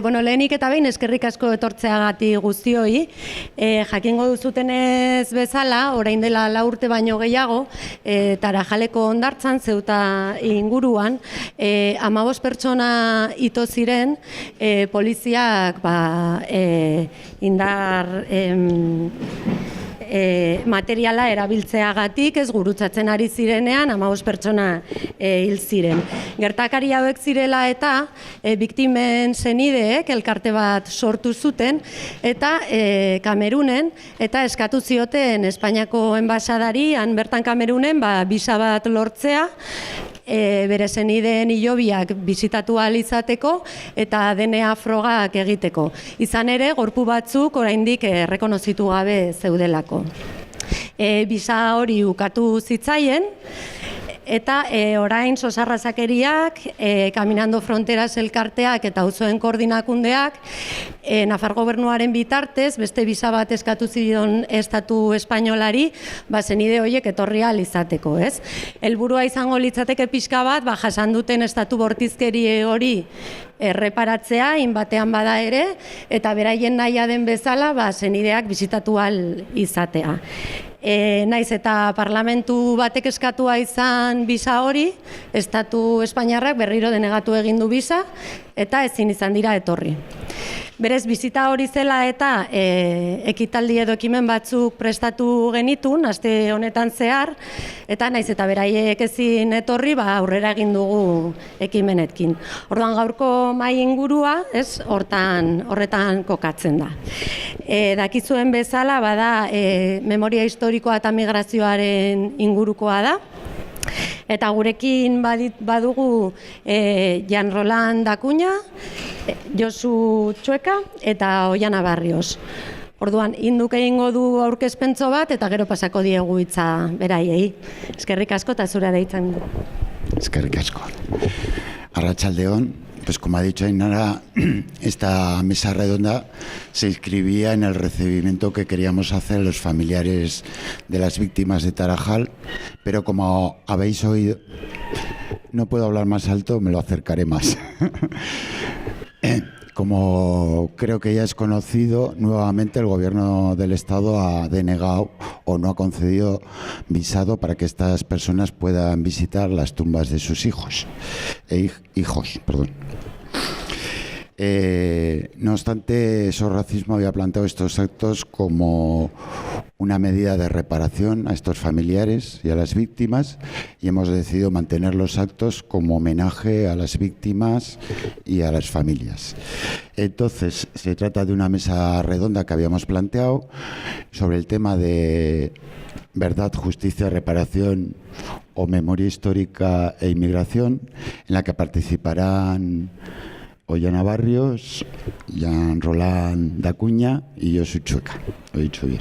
Bueno, lehenik eta behin eskerrik asko etortzeagatik guztioi. Jakingo duzutenez bezala, orain dela 4 urte baino gehiago, Tarajaleko hondartzan, Zeuta inguruan, 15 pertsona ito ziren, poliziak indar materiala erabiltzeagatik, ez gurutzatzen ari zirenean, 15 pertsona hil ziren. Gertakari hauek zirela eta biktimen senideek elkarte bat sortu zuten eta Kamerunen eta eskatu zioten Espainiako enbaxadari, han bertan Kamerunen, bisa bat lortzea, bere senideen hilobiak bisitatu ahal izateko eta DNA frogak egiteko. Izan ere, gorpu batzuk oraindik errekonozitu gabe zeudelako. Bisa hori ukatu zitzaien, eta orain Sosarrazakeriak, Caminando Fronteras elkarteak eta auzoen koordinakundeak Nafar gobernuaren bitartez beste bisa bat eskatu zion estatu espainolari, senide horiek etorri ahal izateko, ez? Helburua izango litzateke pixka bat, jasan duten estatu bortizkeri hori erreparatzea, inbatean bada ere, eta beraien nahia den bezala, senideak bisitatu ahal izatea. Naiz eta parlamentu batek eskatua izan bisa hori, estatu espainiarrak berriro denegatu egin du bisa, eta ezin izan dira etorri. Berez, bizita hori zela eta ekitaldi edo ekimen batzuk prestatu genitun, aste honetan zehar, eta naiz eta beraiek ezin etorri, aurrera egin dugu ekimenetkin. Orduan gaurko mahai ingurua, horretan kokatzen da. Dakizuen bezala, memoria historikoa eta migrazioaren ingurukoa da, eta gurekin badugu Jan Roland Dakuña, Josu Txueka eta Oiana Barrios. Orduan, induk egingo du aurkezpentso bat eta gero pasako diegu hitza beraiei. Eskerrik asko eta zure deitzen du. Eskerrik asko. Arratsaldeon. Pues como ha dicho Ainara, esta mesa redonda se inscribía en el recibimiento que queríamos hacer a los familiares de las víctimas de Tarajal, pero como habéis oído, no puedo hablar más alto, me lo acercaré más. Como creo que ya es conocido, nuevamente el Gobierno del Estado ha denegado o no ha concedido visado para que estas personas puedan visitar las tumbas de sus hijos. No obstante, Sorracismo había planteado estos actos como una medida de reparación a estos familiares y a las víctimas, y hemos decidido mantener los actos como homenaje a las víctimas y a las familias. Entonces, se trata de una mesa redonda que habíamos planteado sobre el tema de verdad, justicia, reparación o memoria histórica e inmigración, en la que participarán Oiana Barrios, Jan Roland Dacuña y Josu Txueka. Lo he dicho bien.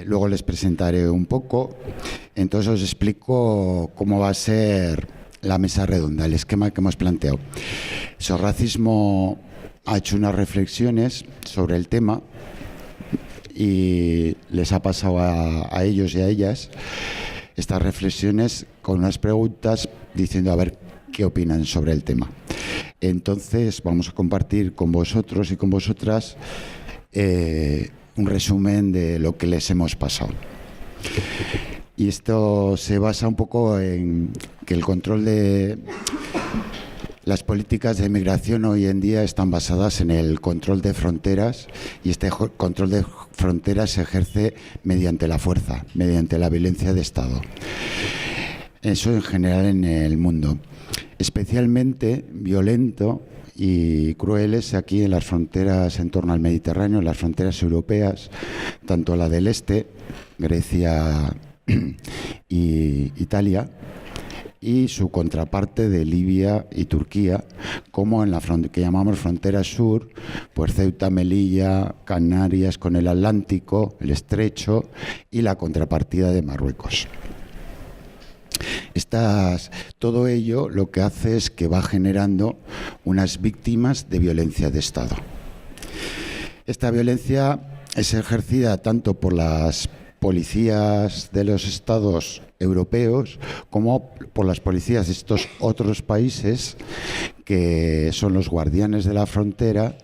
Luego les presentaré un poco. Entonces os explico cómo va a ser la mesa redonda, el esquema que hemos planteado. Sorracismo ha hecho unas reflexiones sobre el tema y les ha pasado a ellos y a ellas estas reflexiones con unas preguntas diciendo a ver qué opinan sobre el tema. Entonces vamos a compartir con vosotros y con vosotras un resumen de lo que les hemos pasado. Y esto se basa un poco en que el control de las políticas de migración hoy en día están basadas en el control de fronteras, y este control de fronteras se ejerce mediante la fuerza, mediante la violencia de Estado. Eso en general en el mundo. Especialmente violento y crueles aquí en las fronteras en torno al Mediterráneo, en las fronteras europeas, tanto la del este, Grecia y Italia, y su contraparte de Libia y Turquía, como en la que llamamos frontera sur, pues Ceuta, Melilla, Canarias con el Atlántico, el Estrecho y la contrapartida de Marruecos. Todo ello lo que hace es que va generando unas víctimas de violencia de Estado. Esta violencia es ejercida tanto por las policías de los estados europeos como por las policías de estos otros países que son los guardianes de la frontera,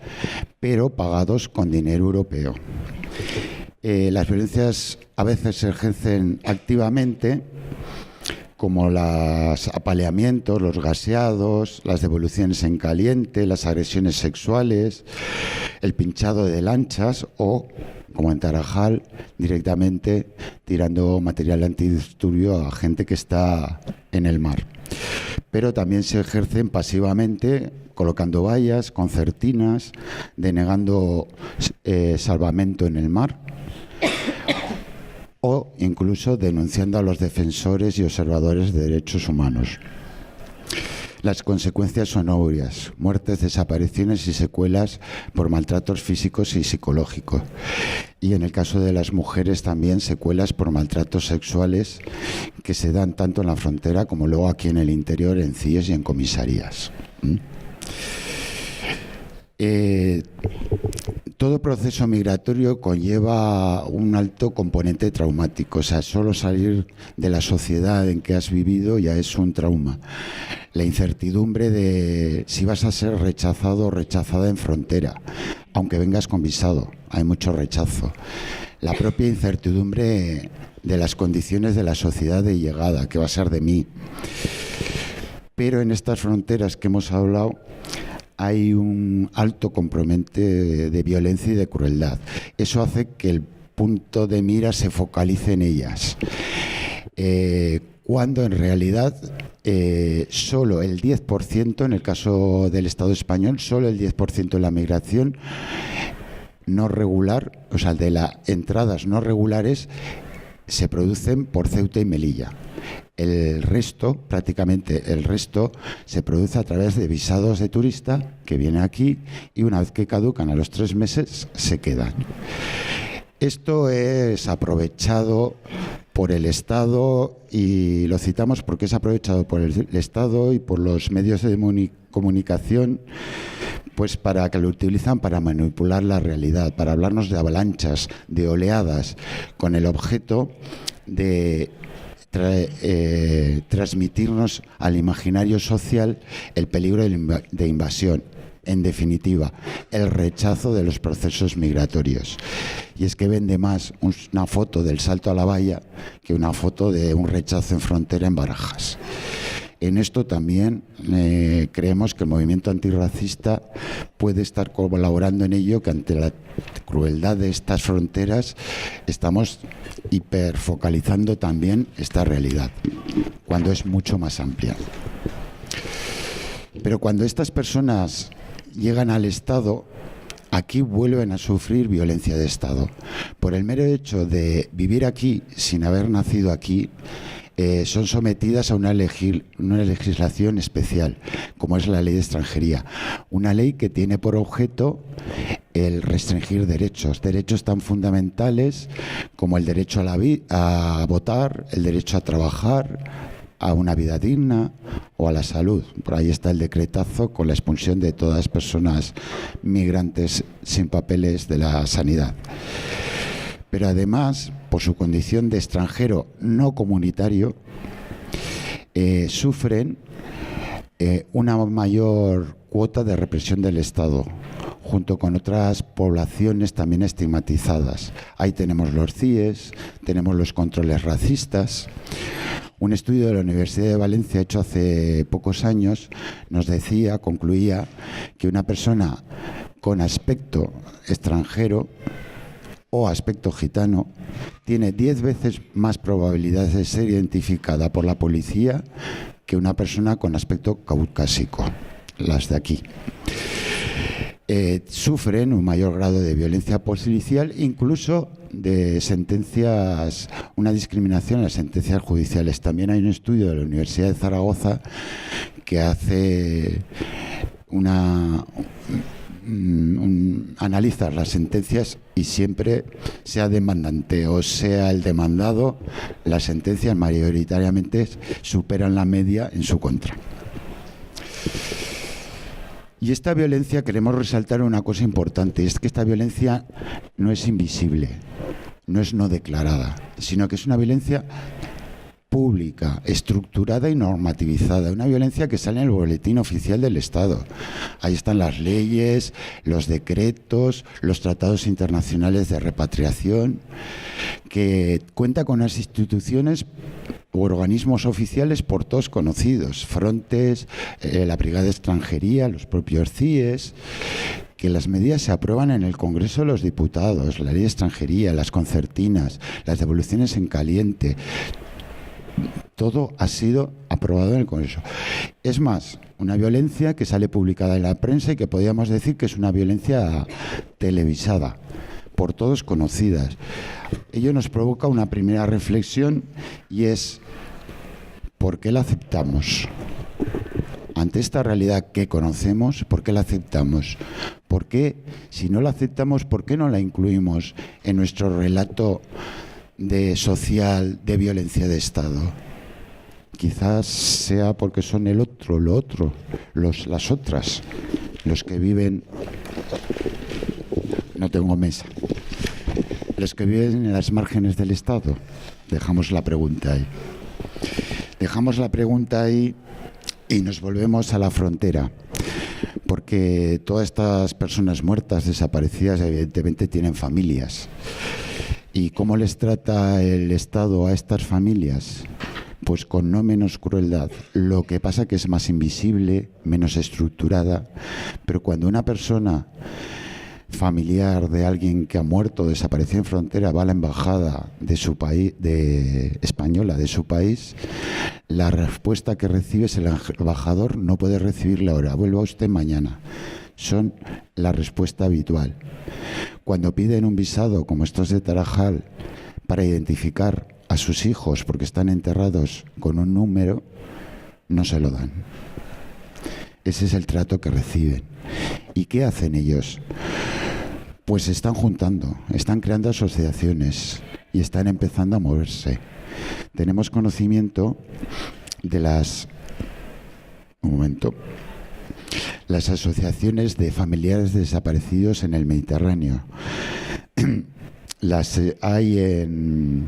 pero pagados con dinero europeo. Las violencias a veces se ejercen activamente, como los apaleamientos, los gaseados, las devoluciones en caliente, las agresiones sexuales, el pinchado de lanchas o, como en Tarajal, directamente tirando material antidisturbio a gente que está en el mar. Pero también se ejercen pasivamente colocando vallas, concertinas, denegando salvamento en el mar o incluso denunciando a los defensores y observadores de derechos humanos. Las consecuencias son obvias: muertes, desapariciones y secuelas por maltratos físicos y psicológicos. Y en el caso de las mujeres también secuelas por maltratos sexuales que se dan tanto en la frontera como luego aquí en el interior, en CIES y en comisarías. Todo proceso migratorio conlleva un alto componente traumático. O sea, solo salir de la sociedad en que has vivido ya es un trauma. La incertidumbre de si vas a ser rechazado o rechazada en frontera, aunque vengas con visado, hay mucho rechazo. La propia incertidumbre de las condiciones de la sociedad de llegada, que va a ser de mí. Pero en estas fronteras que hemos hablado, hay un alto componente de violencia y de crueldad. Eso hace que el punto de mira se focalice en ellas. Cuando en realidad solo el 10%, en el caso del Estado español, solo el 10% de la migración no regular, o sea, de las entradas no regulares, se producen por Ceuta y Melilla. El resto, prácticamente el resto, se produce a través de visados de turista que vienen aquí y una vez que caducan a los 3 meses se quedan. Esto es aprovechado por el Estado y lo citamos porque es aprovechado por el Estado y por los medios de comunicación, pues para que lo utilizan para manipular la realidad, para hablarnos de avalanchas, de oleadas, con el objeto de transmitirnos al imaginario social el peligro de invasión. En definitiva, el rechazo de los procesos migratorios. Y es que vende más una foto del salto a la valla que una foto de un rechazo en frontera en Barajas. En esto también creemos que el movimiento antirracista puede estar colaborando en ello, que ante la crueldad de estas fronteras estamos hiperfocalizando también esta realidad, cuando es mucho más amplia. Pero cuando estas personas llegan al Estado, aquí vuelven a sufrir violencia de Estado. Por el mero hecho de vivir aquí sin haber nacido aquí, son sometidas a una legislación especial, como es la ley de extranjería. Una ley que tiene por objeto el restringir derechos tan fundamentales como el derecho a votar, el derecho a trabajar, a una vida digna o a la salud. Por ahí está el decretazo con la expulsión de todas las personas migrantes sin papeles de la sanidad. Pero además, por su condición de extranjero no comunitario, sufren una mayor cuota de represión del Estado, junto con otras poblaciones también estigmatizadas. Ahí tenemos los CIES, tenemos los controles racistas. Un estudio de la Universidad de Valencia hecho hace pocos años nos concluía que una persona con aspecto extranjero o aspecto gitano tiene 10 veces más probabilidades de ser identificada por la policía que una persona con aspecto caucásico, las de aquí. Sufren un mayor grado de violencia policial, incluso de sentencias, una discriminación en las sentencias judiciales. También hay un estudio de la Universidad de Zaragoza que hace analiza las sentencias y siempre, sea demandante o sea el demandado, las sentencias mayoritariamente superan la media en su contra. Y esta violencia, queremos resaltar una cosa importante, es que esta violencia no es invisible, no es no declarada, sino que es una violencia pública, estructurada y normativizada, una violencia que sale en el boletín oficial del Estado. Ahí están las leyes, los decretos, los tratados internacionales de repatriación, que cuenta con unas instituciones u organismos oficiales por todos conocidos, Frontex, la Brigada de Extranjería, los propios CIES, que las medidas se aprueban en el Congreso de los Diputados, la Ley de Extranjería, las concertinas, las devoluciones en caliente. Todo ha sido aprobado en el Congreso. Es más, una violencia que sale publicada en la prensa y que podríamos decir que es una violencia televisada, por todos conocidas. Ello nos provoca una primera reflexión y es: ¿por qué la aceptamos? Ante esta realidad que conocemos, ¿por qué la aceptamos? ¿Por qué, si no la aceptamos, por qué no la incluimos en nuestro relato social de violencia de Estado? Quizás sea porque son el otro, lo otro, las otras, los que viven... No tengo mesa. Los que viven en las márgenes del Estado. Dejamos la pregunta ahí. Dejamos la pregunta ahí y nos volvemos a la frontera. Porque todas estas personas muertas, desaparecidas, evidentemente tienen familias. ¿Y cómo les trata el Estado a estas familias? Pues con no menos crueldad. Lo que pasa que es más invisible, menos estructurada, pero cuando una persona familiar de alguien que ha muerto o desaparecido en frontera va a la embajada de su país, española de su país, la respuesta que recibe es: el embajador no puede recibirla ahora, vuelva usted mañana. Son la respuesta habitual. Cuando piden un visado, como estos de Tarajal, para identificar a sus hijos porque están enterrados con un número, no se lo dan. Ese es el trato que reciben. ¿Y qué hacen ellos? Pues se están juntando, están creando asociaciones y están empezando a moverse. Tenemos conocimiento de las asociaciones de familiares desaparecidos en el Mediterráneo. Las hay en...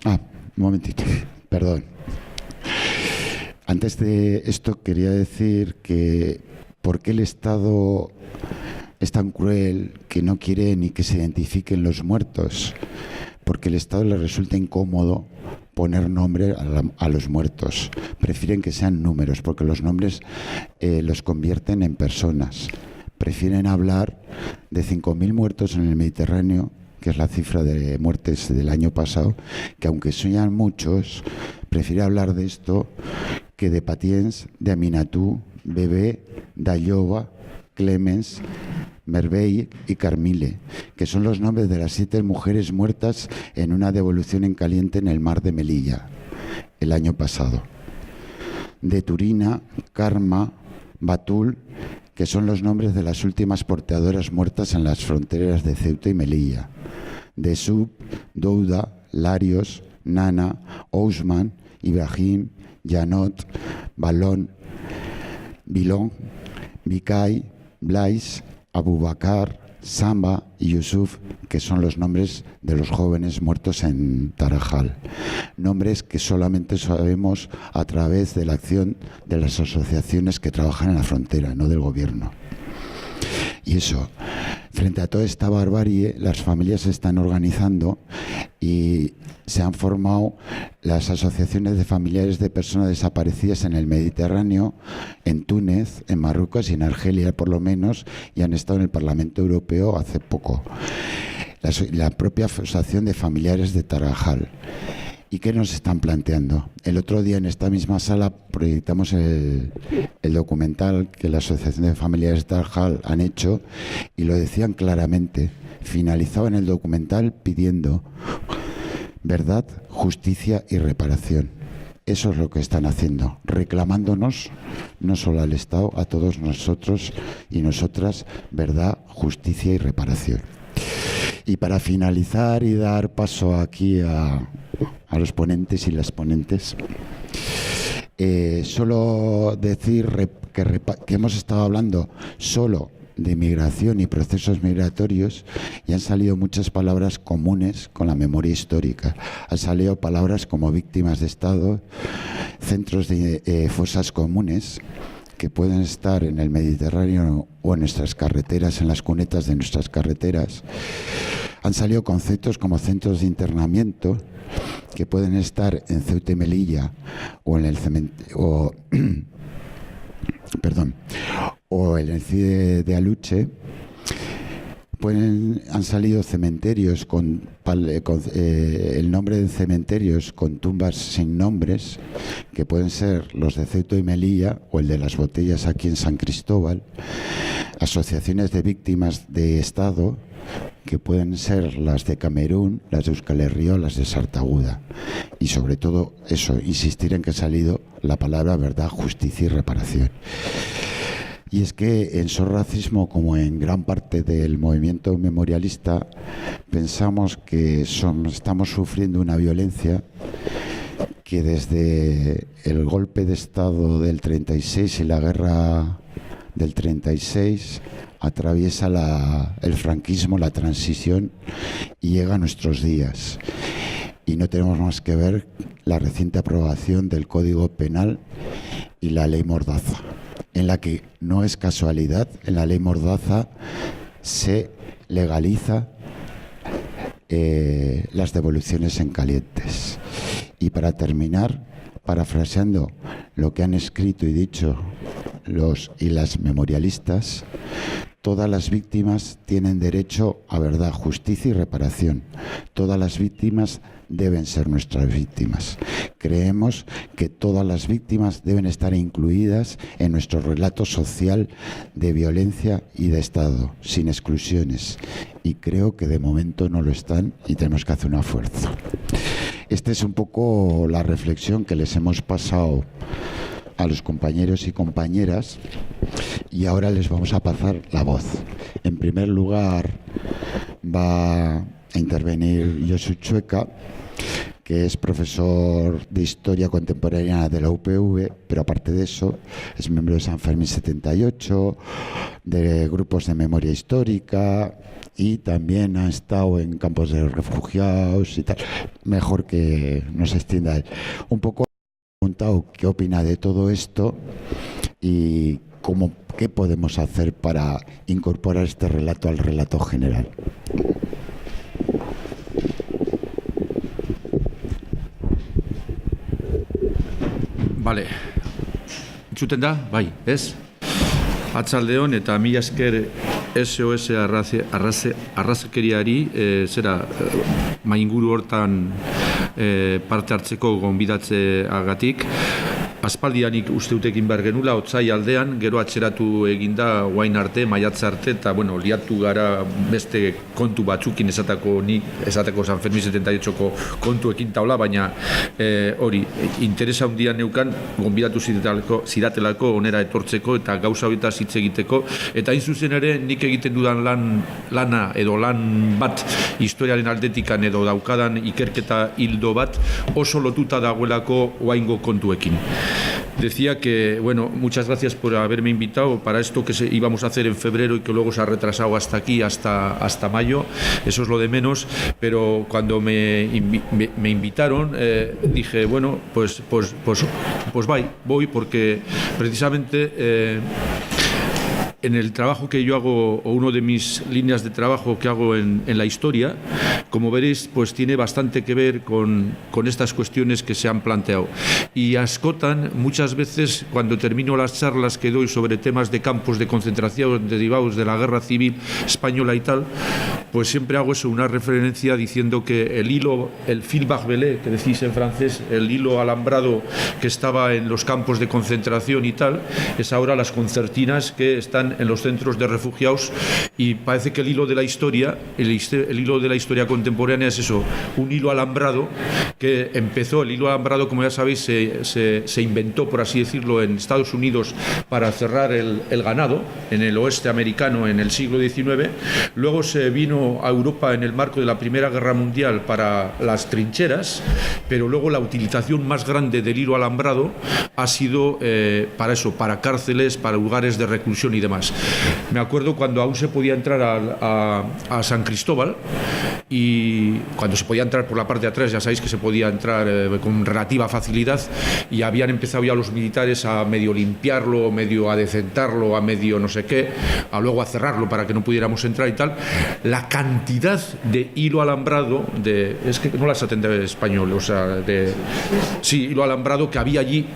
un momentito, perdón. Antes de esto quería decir que ¿por qué el Estado es tan cruel que no quiere ni que se identifiquen los muertos? Porque al Estado le resulta incómodo poner nombre a los muertos. Prefieren que sean números, porque los nombres los convierten en personas. Prefieren hablar de 5.000 muertos en el Mediterráneo, que es la cifra de muertes del año pasado, que aunque sean muchos, prefiere hablar de esto que de Patiens, de Aminatú, Bebé, Dayoba, Clemens, Merveille y Carmile, que son los nombres de las 7 mujeres muertas en una devolución en caliente en el mar de Melilla el año pasado. De Turina, Karma, Batul, que son los nombres de las últimas porteadoras muertas en las fronteras de Ceuta y Melilla. De Sub, Douda, Larios, Nana, Ousman, Ibrahim, Janot, Balón, Bilón, Bicay, Blais, Abubakar, Samba y Yusuf, que son los nombres de los jóvenes muertos en Tarajal. Nombres que solamente sabemos a través de la acción de las asociaciones que trabajan en la frontera, no del gobierno. Y eso, frente a toda esta barbarie, las familias se están organizando y se han formado las asociaciones de familiares de personas desaparecidas en el Mediterráneo, en Túnez, en Marruecos y en Argelia por lo menos, y han estado en el Parlamento Europeo hace poco. La propia Asociación de Familiares de Tarajal. ¿Y qué nos están planteando? El otro día en esta misma sala proyectamos el documental que la Asociación de Familiares de Tarajal han hecho y lo decían claramente. Finalizaban el documental pidiendo verdad, justicia y reparación. Eso es lo que están haciendo, reclamándonos, no solo al Estado, a todos nosotros y nosotras, verdad, justicia y reparación. Y para finalizar y dar paso aquí a los ponentes y las ponentes, solo decir que hemos estado hablando solo de migración y procesos migratorios y han salido muchas palabras comunes con la memoria histórica. Han salido palabras como víctimas de Estado, centros de fosas comunes que pueden estar en el Mediterráneo o en nuestras carreteras, en las cunetas de nuestras carreteras. Han salido conceptos como centros de internamiento que pueden estar en Ceuta y Melilla o en el o en el CIDE de Aluche. Han salido cementerios con el nombre de cementerios con tumbas sin nombres, que pueden ser los de Ceuta y Melilla o el de las Botellas aquí en San Cristóbal. Asociaciones de víctimas de Estado, que pueden ser las de Camerún, las de Euskal Herria o las de Sartaguda. Y sobre todo eso, insistir en que ha salido la palabra verdad, justicia y reparación. Y es que en So Racismo, como en gran parte del movimiento memorialista, pensamos que estamos sufriendo una violencia que desde el golpe de Estado del 36 y la guerra del 36 atraviesa el franquismo, la transición y llega a nuestros días. Y no tenemos más que ver la reciente aprobación del Código Penal y la Ley Mordaza, en la que no es casualidad, en la Ley Mordaza se legaliza las devoluciones en calientes. Y para terminar, parafraseando lo que han escrito y dicho los y las memorialistas, todas las víctimas tienen derecho a verdad, justicia y reparación. Todas las víctimas deben ser nuestras víctimas. Creemos que todas las víctimas deben estar incluidas en nuestro relato social de violencia y de Estado, sin exclusiones. Y creo que de momento no lo están y tenemos que hacer un esfuerzo. Esta es un poco la reflexión que les hemos pasado a los compañeros y compañeras, y ahora les vamos a pasar la voz. En primer lugar va a intervenir Josu Chueca, que es profesor de Historia Contemporánea de la UPV, pero aparte de eso es miembro de San Fermín 78, de grupos de memoria histórica, y también ha estado en campos de refugiados y tal. Mejor que nos extienda él. Un poco preguntado qué opina de todo esto y qué podemos hacer para incorporar este relato al relato general. Vale. Entzuten da? Bai, ez? Atzaldeon eta mila esker SOS arrazakeriari mainguru hortan parte hartzeko gonbidatzeagatik. Aspaldianik uste utekin behar genula, otsai aldean, gero atzeratu eginda guain arte, maiatza arte, eta liatu gara beste kontu batzukin esateko San Fermín 78ko kontuekin taula, baina hori, interesa handia neukan, gonbidatu zidatelako onera etortzeko eta gauza horietaz hitz egiteko, eta hain zuzen ere nik egiten dudan lana edo lan bat historiaren aldetikan edo daukadan ikerketa hildo bat oso lotuta dagoelako oaingo kontuekin. Decía que, bueno, muchas gracias por haberme invitado para esto que íbamos a hacer en febrero y que luego se ha retrasado hasta aquí, hasta mayo. Eso es lo de menos, pero cuando me invitaron dije, bueno, pues voy porque precisamente en el trabajo que yo hago, o una de mis líneas de trabajo que hago en la historia, como veréis, pues tiene bastante que ver con estas cuestiones que se han planteado. Y Ascotan, muchas veces, cuando termino las charlas que doy sobre temas de campos de concentración derivados de la guerra civil española y tal, pues siempre hago eso, una referencia diciendo que el fil barbelé, que decís en francés, el hilo alambrado que estaba en los campos de concentración y tal, es ahora las concertinas que están en los centros de refugiados, y parece que el hilo de la historia, el hilo de la historia contemporánea es eso, un hilo alambrado que empezó, el hilo alambrado, como ya sabéis, se inventó, por así decirlo, en Estados Unidos para cerrar el ganado en el oeste americano en el siglo XIX. Luego se vino funcionó a Europa en el marco de la Primera Guerra Mundial para las trincheras, pero luego la utilización más grande del hilo alambrado ha sido para eso, para cárceles, para lugares de reclusión y demás. Me acuerdo cuando aún se podía entrar a San Cristóbal, y cuando se podía entrar por la parte de atrás, ya sabéis que se podía entrar con relativa facilidad, y habían empezado ya los militares a medio limpiarlo, medio a decentarlo, a medio no sé qué, a luego a cerrarlo para que no pudiéramos entrar y tal. La cantidad de hilo alambrado, es que no las atendé en español, o sea, sí, hilo alambrado que había allí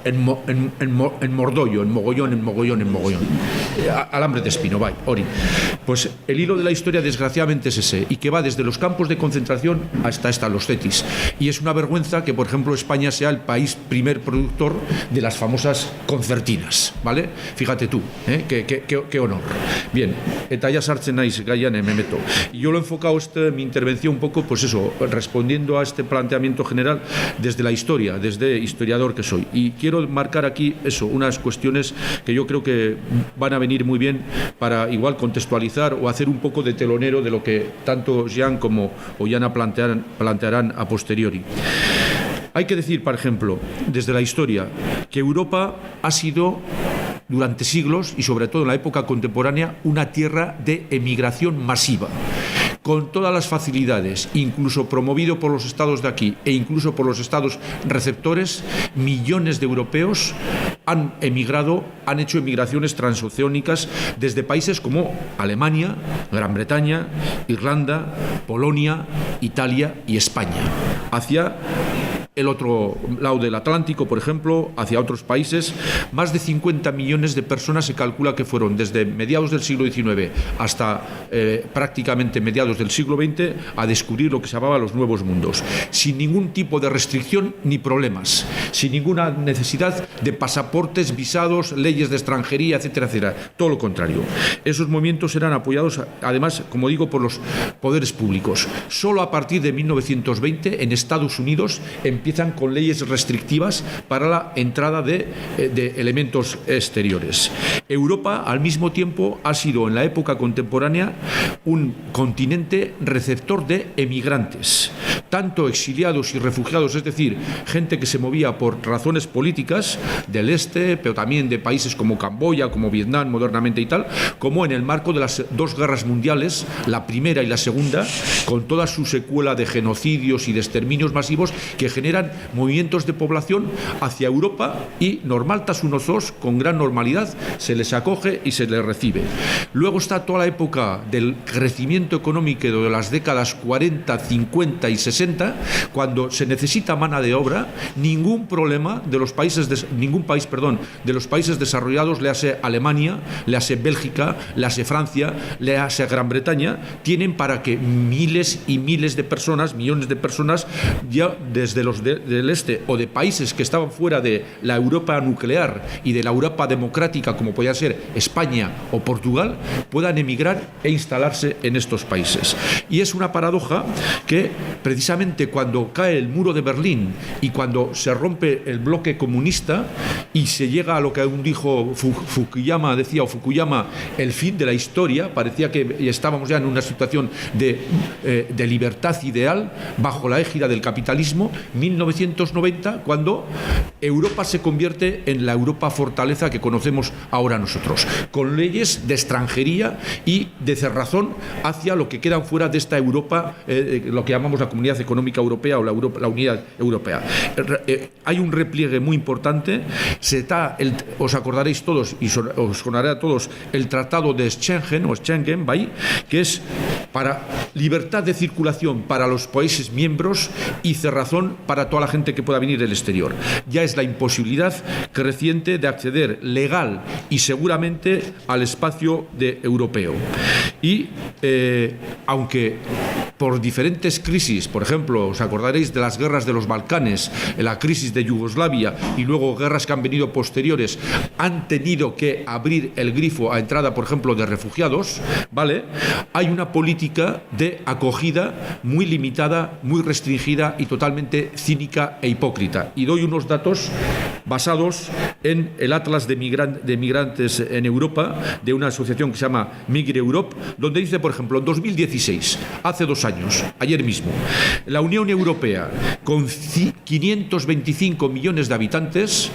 en mordollo, en mogollón, alambre de espino, vaya, ori. Pues el hilo de la historia desgraciadamente es ese, y que va desde los campos de concentración hasta los CETIs. Y es una vergüenza que, por ejemplo, España sea el primer productor de las famosas concertinas, ¿vale? Fíjate tú, qué honor. Bien, eta ya sartzen naiz gaian me meto. Y yo lo he enfocado mi intervención un poco, pues eso, respondiendo a este planteamiento general desde la historia, desde historiador que soy. Y quiero marcar aquí eso, unas cuestiones que yo creo que van a venir muy bien para igual contextualizar o hacer un poco de telonero de lo que tanto Jean como Ollana plantearán a posteriori. Hay que decir, por ejemplo, desde la historia, que Europa ha sido durante siglos, y sobre todo en la época contemporánea, una tierra de emigración masiva, con todas las facilidades, incluso promovido por los estados de aquí e incluso por los estados receptores. Millones de europeos han emigrado, han hecho emigraciones transoceánicas desde países como Alemania, Gran Bretaña, Irlanda, Polonia, Italia y España, hacia el otro lado del Atlántico, por ejemplo, hacia otros países. Más de 50 millones de personas se calcula que fueron desde mediados del siglo XIX hasta prácticamente mediados del siglo XX a descubrir lo que se llamaba los nuevos mundos, sin ningún tipo de restricción ni problemas, sin ninguna necesidad de pasaportes, visados, leyes de extranjería, etcétera, etcétera. Todo lo contrario. Esos movimientos eran apoyados, además, como digo, por los poderes públicos. Solo a partir de 1920, en Estados Unidos, empiezan con leyes restrictivas para la entrada de elementos exteriores. Europa, al mismo tiempo, ha sido en la época contemporánea un continente receptor de emigrantes, tanto exiliados y refugiados, es decir, gente que se movía por razones políticas del este, pero también de países como Camboya, como Vietnam modernamente y tal, como en el marco de las dos guerras mundiales, la primera y la segunda, con toda su secuela de genocidios y de exterminios masivos que generan movimientos de población hacia Europa, y normaltasunozos, con gran normalidad, se les acoge y se les recibe. Luego está toda la época del crecimiento económico de las décadas 40, 50 y 60, cuando se necesita mano de obra. Ningún problema de los países de los países desarrollados, le hace Alemania, le hace Bélgica, le hace Francia, le hace Gran Bretaña, tienen para que miles y miles de personas, millones de personas, ya desde los del este o de países que estaban fuera de la Europa nuclear y de la Europa democrática, como podía ser España o Portugal, puedan emigrar e instalarse en estos países. Y es una paradoja que precisamente cuando cae el muro de Berlín y cuando se rompe el bloque comunista y se llega a lo que aún dijo Fukuyama, el fin de la historia, parecía que estábamos ya en una situación de libertad ideal bajo la égida del capitalismo. 1990, cuando Europa se convierte en la Europa fortaleza que conocemos ahora nosotros, con leyes de extranjería y de cerrazón hacia lo que quedan fuera de esta Europa, lo que llamamos la Comunidad Económica Europea o la Unidad Europea. Hay un repliegue muy importante. Os acordaréis todos, y os sonará a todos, el Tratado de Schengen, que es para libertad de circulación para los países miembros y cerrazón para toda la gente que pueda venir del exterior. Ya es la imposibilidad creciente de acceder legal y seguramente al espacio europeo. Y aunque por diferentes crisis, por ejemplo, os acordaréis de las guerras de los Balcanes, la crisis de Yugoslavia y luego guerras que han venido posteriores, han tenido que abrir el grifo a entrada, por ejemplo, de refugiados, ¿vale? Hay una política de acogida muy limitada, muy restringida y totalmente cínica e hipócrita. Y doy unos datos basados en el Atlas de Migrantes en Europa, de una asociación que se llama Migre Europe, donde dice, por ejemplo, en 2016, hace 2 años, ayer mismo, la Unión Europea, con 525 millones de habitantes,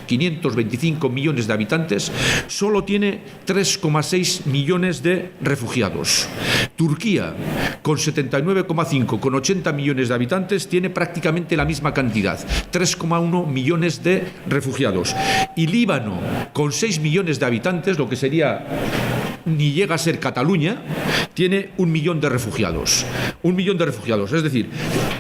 solo tiene 3,6 millones de refugiados. Turquía, con 79,5, con 80 millones de habitantes, tiene prácticamente la misma cantidad, 3,1 millones de refugiados. Y Líbano, con 6 millones de habitantes, lo que sería, ni llega a ser Cataluña, tiene 1 millón de refugiados. 1 millón de refugiados. Es decir,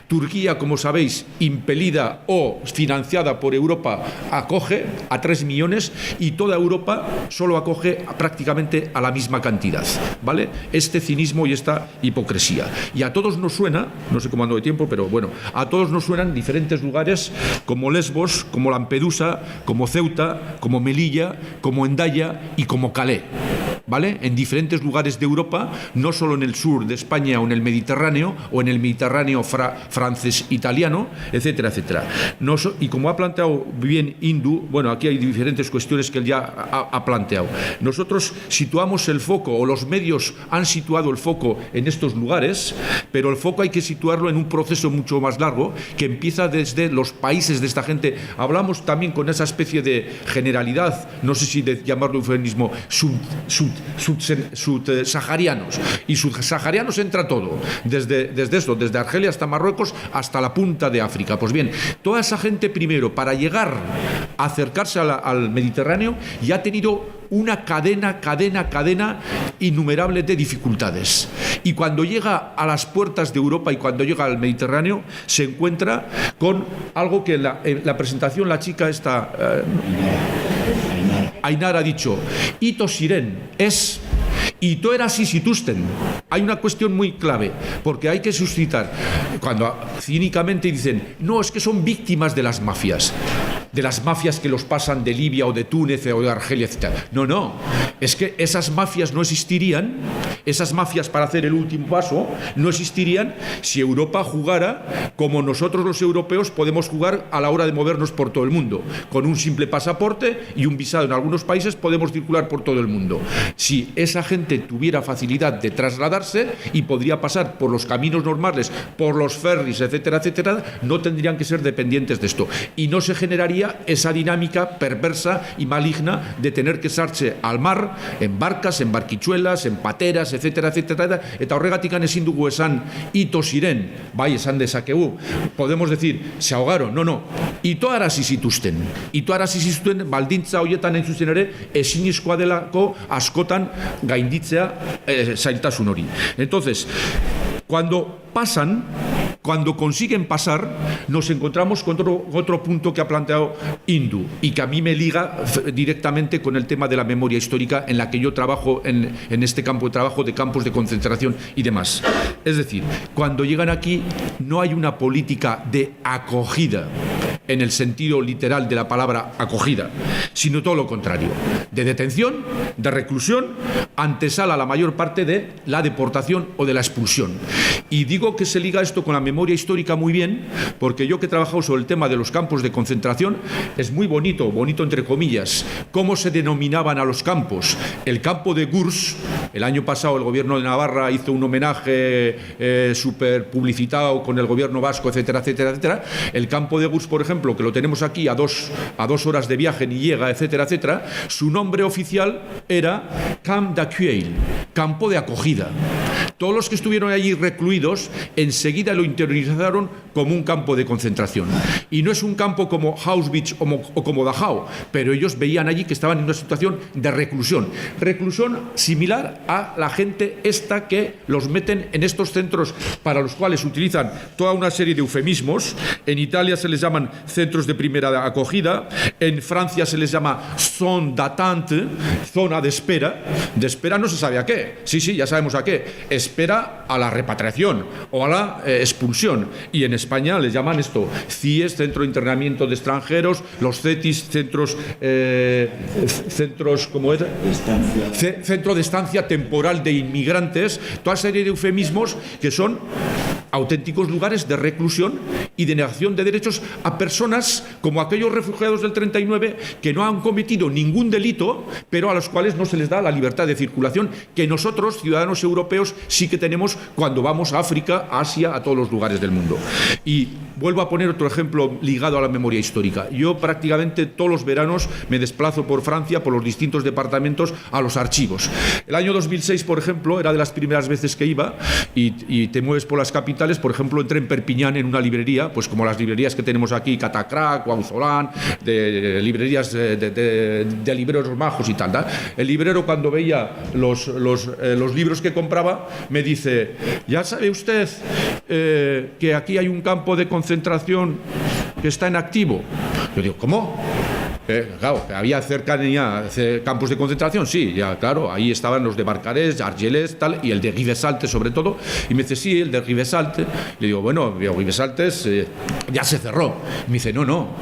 Turquía, como sabéis, impelida o financiada por Europa, acoge a 3 millones y toda Europa solo acoge prácticamente a la misma cantidad, ¿vale? Este cinismo y esta hipocresía. Y a todos nos suena, no sé cómo ando de tiempo, pero bueno, a todos nos suenan diferentes lugares como Lesbos, como Lampedusa, como Ceuta, como Melilla, como Hendaya y como Calais, ¿vale? En diferentes lugares de Europa, no solo en el sur de España o en el Mediterráneo francés-italiano, etcétera, etcétera. Y como ha planteado bien Indu, bueno, aquí hay diferentes cuestiones que él ya ha planteado. Nosotros situamos el foco, o los medios han situado el foco en estos lugares, pero el foco hay que situarlo en un proceso mucho más largo, que empieza desde los países de esta gente. Hablamos también con esa especie de generalidad, no sé si de llamarlo eufemismo, saharianos. Y subsaharianos entra todo, desde Argelia hasta Marruecos, hasta la punta de África. Pues bien, toda esa gente primero, para llegar a acercarse al Mediterráneo, ya ha tenido una cadena innumerable de dificultades. Y cuando llega a las puertas de Europa y cuando llega al Mediterráneo, se encuentra con algo que en la presentación la chica esta, Ainara, ha dicho, Ito Siren es... Y tú eras Isitusten. Hay una cuestión muy clave, porque hay que suscitar, cuando cínicamente dicen, no, es que son víctimas de las mafias que los pasan de Libia o de Túnez o de Argelia, etc. No, es que esas mafias no existirían, esas mafias para hacer el último paso, no existirían si Europa jugara como nosotros los europeos podemos jugar a la hora de movernos por todo el mundo. Con un simple pasaporte y un visado en algunos países podemos circular por todo el mundo. Si esa gente tuviera facilidad de trasladarse y podría pasar por los caminos normales, por los ferries, etcétera, etcétera, no tendrían que ser dependientes de esto. Y no se generaría esa dinámica perversa y maligna de tener que echarse al mar en barcas, en barquichuelas, en pateras, etcétera, etcétera. Eta horregatik ezin dugu esan ito ziren, bai esan dezakegu, podemos decir, se ahogaron, no, ito arazi zituzten, baldintza horietan hain zuzen ere, ezinezkoa delako askotan gainditzea zailtasun hori. Entonces, cuando consiguen pasar, nos encontramos con otro punto que ha planteado Indu y que a mí me liga directamente con el tema de la memoria histórica en la que yo trabajo en este campo de trabajo de campos de concentración y demás. Es decir, cuando llegan aquí no hay una política de acogida en el sentido literal de la palabra acogida, sino todo lo contrario, de detención, de reclusión, antesala la mayor parte de la deportación o de la expulsión. Y digo que se liga esto con la memoria histórica muy bien, porque yo que he trabajado sobre el tema de los campos de concentración, es muy bonito entre comillas, cómo se denominaban a los campos. El campo de Gurs, el año pasado el gobierno de Navarra hizo un homenaje súper publicitado con el gobierno vasco, etcétera, etcétera, etcétera. El campo de Gurs, por ejemplo, que lo tenemos aquí a dos horas de viaje, ni llega, etcétera, etcétera, su nombre oficial era Camp d'accueil, campo de acogida. Todos los que estuvieron allí recluidos enseguida lo interiorizaron como un campo de concentración. Y no es un campo como Auschwitz o como Dachau, pero ellos veían allí que estaban en una situación de reclusión. Reclusión similar a la gente esta que los meten en estos centros para los cuales utilizan toda una serie de eufemismos. En Italia se les llaman centros de primera acogida, en Francia se les llama zone d'attente, zona de espera. De espera no se sabe a qué. Sí, ya sabemos a qué. Espera a la repatriación o a la expulsión. Y en España les llaman esto, CIES, Centro de Internamiento de Extranjeros, los CETIS, centros ¿cómo era? Centro de Estancia Temporal de Inmigrantes, toda serie de eufemismos que son auténticos lugares de reclusión y de negación de derechos a personas como aquellos refugiados del 39 que no han cometido ningún delito, pero a los cuales no se les da la libertad de circulación que nosotros, ciudadanos europeos, sí que tenemos cuando vamos a África, a Asia, a todos los lugares del mundo. Y vuelvo a poner otro ejemplo ligado a la memoria histórica. Yo prácticamente todos los veranos me desplazo por Francia, por los distintos departamentos, a los archivos. El año 2006, por ejemplo, era de las primeras veces que iba y te mueves por las capitales. Por ejemplo, entré en Perpiñán en una librería, pues como las librerías que tenemos aquí, Catacrac, Guauzolán, de librerías de libreros majos y tal, ¿no? El librero, cuando veía los libros que compraba, me dice: ¿ya sabe usted que aquí hay un campo de concentración que está en activo? Yo digo: ¿cómo? Claro, había cercanía, campos de concentración, sí, ya claro, ahí estaban los de Barcarès, Argelès, tal, y el de Rivesaltes sobre todo, y me dice: sí, el de Rivesaltes. Le digo: bueno, Rivesaltes ya se cerró. Y me dice: no,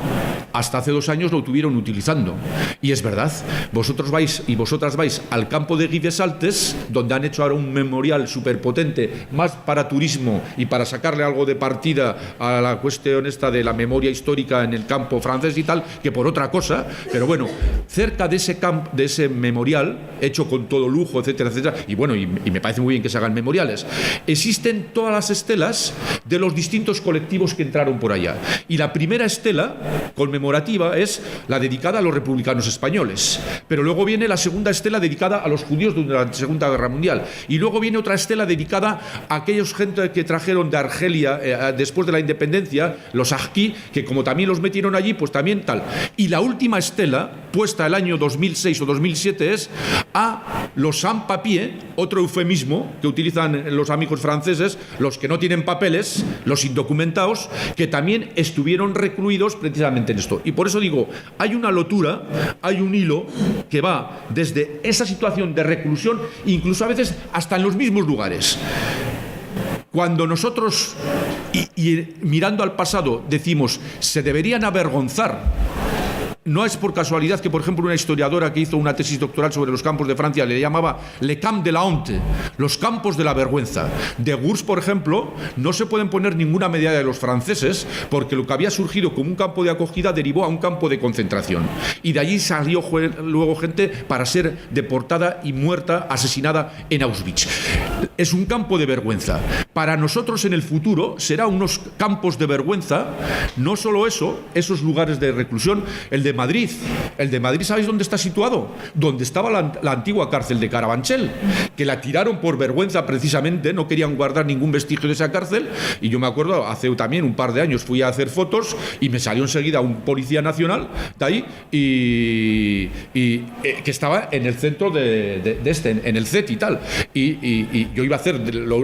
hasta hace 2 años lo tuvieron utilizando. Y es verdad, vosotros vais y vosotras vais al campo de Rivesaltes, donde han hecho ahora un memorial superpotente, más para turismo y para sacarle algo de partida a la cuestión esta de la memoria histórica en el campo francés y tal, que por otra cosa. Pero bueno, cerca de ese memorial, hecho con todo lujo, etcétera, etcétera, y bueno, y me parece muy bien que se hagan memoriales, existen todas las estelas de los distintos colectivos que entraron por allá. Y la primera estela conmemorativa es la dedicada a los republicanos españoles, pero luego viene la segunda estela dedicada a los judíos durante la Segunda Guerra Mundial, y luego viene otra estela dedicada a aquellos gente que trajeron de Argelia después de la independencia, los Ahqui, que como también los metieron allí, pues también tal. Y la última estela, puesta el año 2006 o 2007, es a los sans-papiers, otro eufemismo que utilizan los amigos franceses, los que no tienen papeles, los indocumentados, que también estuvieron recluidos precisamente en esto. Y por eso digo, hay una lotura, hay un hilo que va desde esa situación de reclusión, incluso a veces hasta en los mismos lugares. Cuando nosotros, y mirando al pasado, decimos, se deberían avergonzar. No es por casualidad que, por ejemplo, una historiadora que hizo una tesis doctoral sobre los campos de Francia le llamaba Le Camp de la Honte, los campos de la vergüenza. De Gurs, por ejemplo, no se pueden poner ninguna medalla de los franceses porque lo que había surgido como un campo de acogida derivó a un campo de concentración. Y de allí salió luego gente para ser deportada y muerta, asesinada en Auschwitz. Es un campo de vergüenza. Para nosotros en el futuro será unos campos de vergüenza, no solo eso, esos lugares de reclusión, el de Madrid. El de Madrid, ¿sabéis dónde está situado? Donde estaba la antigua cárcel de Carabanchel, que la tiraron por vergüenza precisamente, no querían guardar ningún vestigio de esa cárcel, y yo me acuerdo, hace también un par de años fui a hacer fotos y me salió enseguida un policía nacional de ahí y que estaba en el centro en el CET y tal, y yo iba a hacer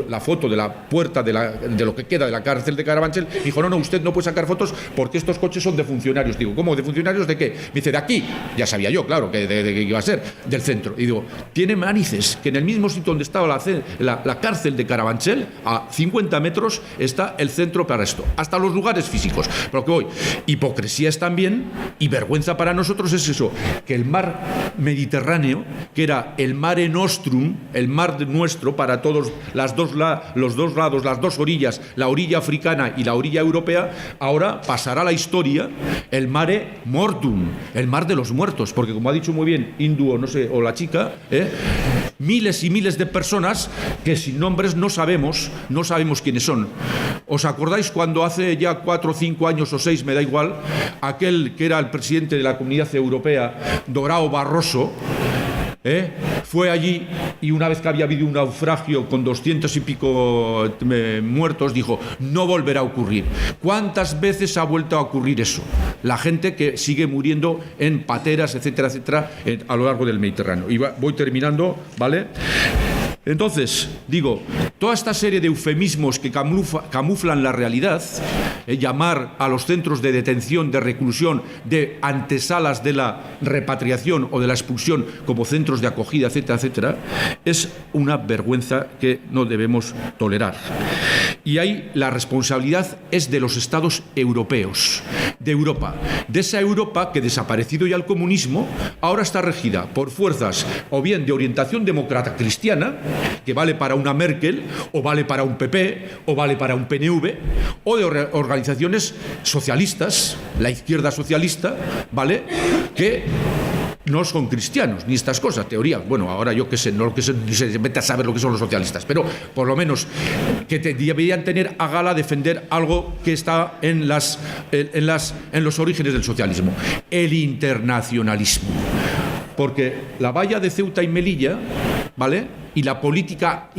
la foto de la puerta de lo que queda de la cárcel de Carabanchel, y dijo: no, usted no puede sacar fotos porque estos coches son de funcionarios. Digo: ¿cómo de funcionarios de qué? Me dice: de aquí. Ya sabía yo, claro, que iba a ser del centro. Y digo: tiene narices que en el mismo sitio donde estaba la cárcel de Carabanchel, a 50 metros, está el centro para esto. Hasta los lugares físicos. Pero que voy, hipocresía es también, y vergüenza para nosotros es eso, que el mar Mediterráneo, que era el Mare Nostrum, el mar nuestro para todos, los dos lados, las dos orillas, la orilla africana y la orilla europea, ahora pasará a la historia el Mare Mortum, el mar de los muertos, porque como ha dicho muy bien Indu o la chica, miles y miles de personas que sin nombres no sabemos quiénes son. ¿Os acordáis cuando hace ya 4 o 5 años o 6, me da igual, aquel que era el presidente de la Comunidad Europea, Dorao Barroso, fue allí y una vez que había habido un naufragio con 200 y pico muertos, dijo: no volverá a ocurrir? ¿Cuántas veces ha vuelto a ocurrir eso? La gente que sigue muriendo en pateras, etcétera, etcétera, a lo largo del Mediterráneo. Y voy terminando, ¿vale? Entonces, digo, toda esta serie de eufemismos que camuflan la realidad, llamar a los centros de detención, de reclusión, de antesalas de la repatriación o de la expulsión como centros de acogida, etcétera, etcétera, es una vergüenza que no debemos tolerar. Y ahí la responsabilidad es de los Estados europeos. de Europa. De esa Europa que, desaparecido ya el comunismo, ahora está regida por fuerzas o bien de orientación demócrata cristiana, que vale para una Merkel, o vale para un PP, o vale para un PNV, o de organizaciones socialistas, la izquierda socialista, ¿vale?, que no son cristianos, ni estas cosas, teorías. Bueno, ahora yo qué sé, no que se mete a saber lo que son los socialistas, pero por lo menos que deberían tener a gala defender algo que está en los orígenes del socialismo, el internacionalismo. Porque la valla de Ceuta y Melilla, ¿vale?, y la política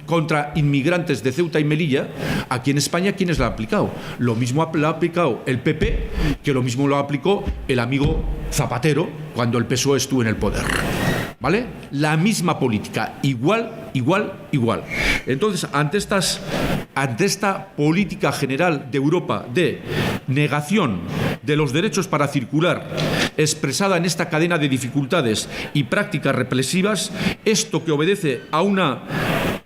contra inmigrantes de Ceuta y Melilla, aquí en España, ¿quiénes la ha aplicado? Lo mismo lo ha aplicado el PP, que lo mismo lo aplicó el amigo Zapatero cuando el PSOE estuvo en el poder. ¿Vale? La misma política, igual. Entonces, ante esta política general de Europa de negación de los derechos para circular, expresada en esta cadena de dificultades y prácticas represivas, esto que obedece a una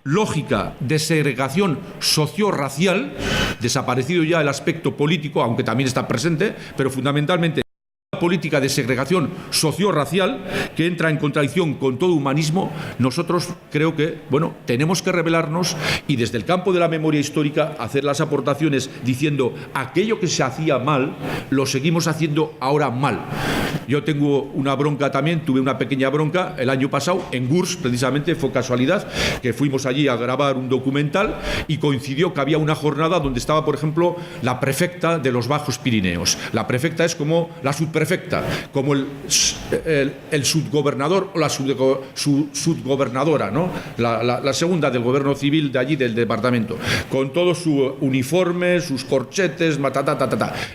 lógica de segregación socio-racial, desaparecido ya el aspecto político, aunque también está presente, pero fundamentalmente política de segregación socio-racial que entra en contradicción con todo humanismo, nosotros creo que, bueno, tenemos que rebelarnos y desde el campo de la memoria histórica hacer las aportaciones diciendo aquello que se hacía mal, lo seguimos haciendo ahora mal. Yo tengo una bronca también, tuve una pequeña bronca el año pasado en Gurs, precisamente, fue casualidad, que fuimos allí a grabar un documental y coincidió que había una jornada donde estaba, por ejemplo, la prefecta de los Bajos Pirineos. La prefecta es como la subprefecta, como el subgobernador o la subgobernadora, ¿no? La segunda del gobierno civil de allí, del departamento, con todo su uniforme, sus corchetes,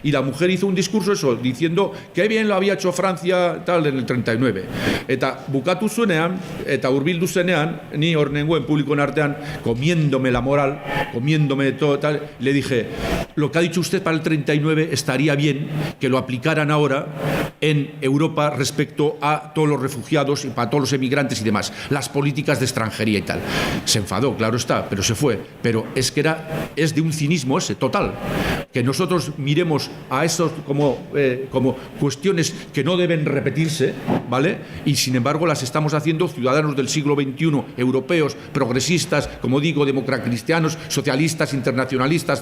y la mujer hizo un discurso eso, diciendo que bien lo había hecho Francia tal en el 39. Eta bukatu zuenean, eta hurbildu zenean, ni hor nengoen publikoen artean, comiéndome la moral, comiéndome todo tal, le dije, lo que ha dicho usted para el 39 estaría bien que lo aplicaran ahora en Europa respecto a todos los refugiados y para todos los emigrantes y demás, las políticas de extranjería y tal. Se enfadó, claro está, pero se fue. Pero es que es de un cinismo ese, total. Que nosotros miremos a eso como cuestiones que no deben repetirse, ¿vale? Y sin embargo las estamos haciendo ciudadanos del siglo XXI, europeos, progresistas, como digo, democracristianos, socialistas, internacionalistas,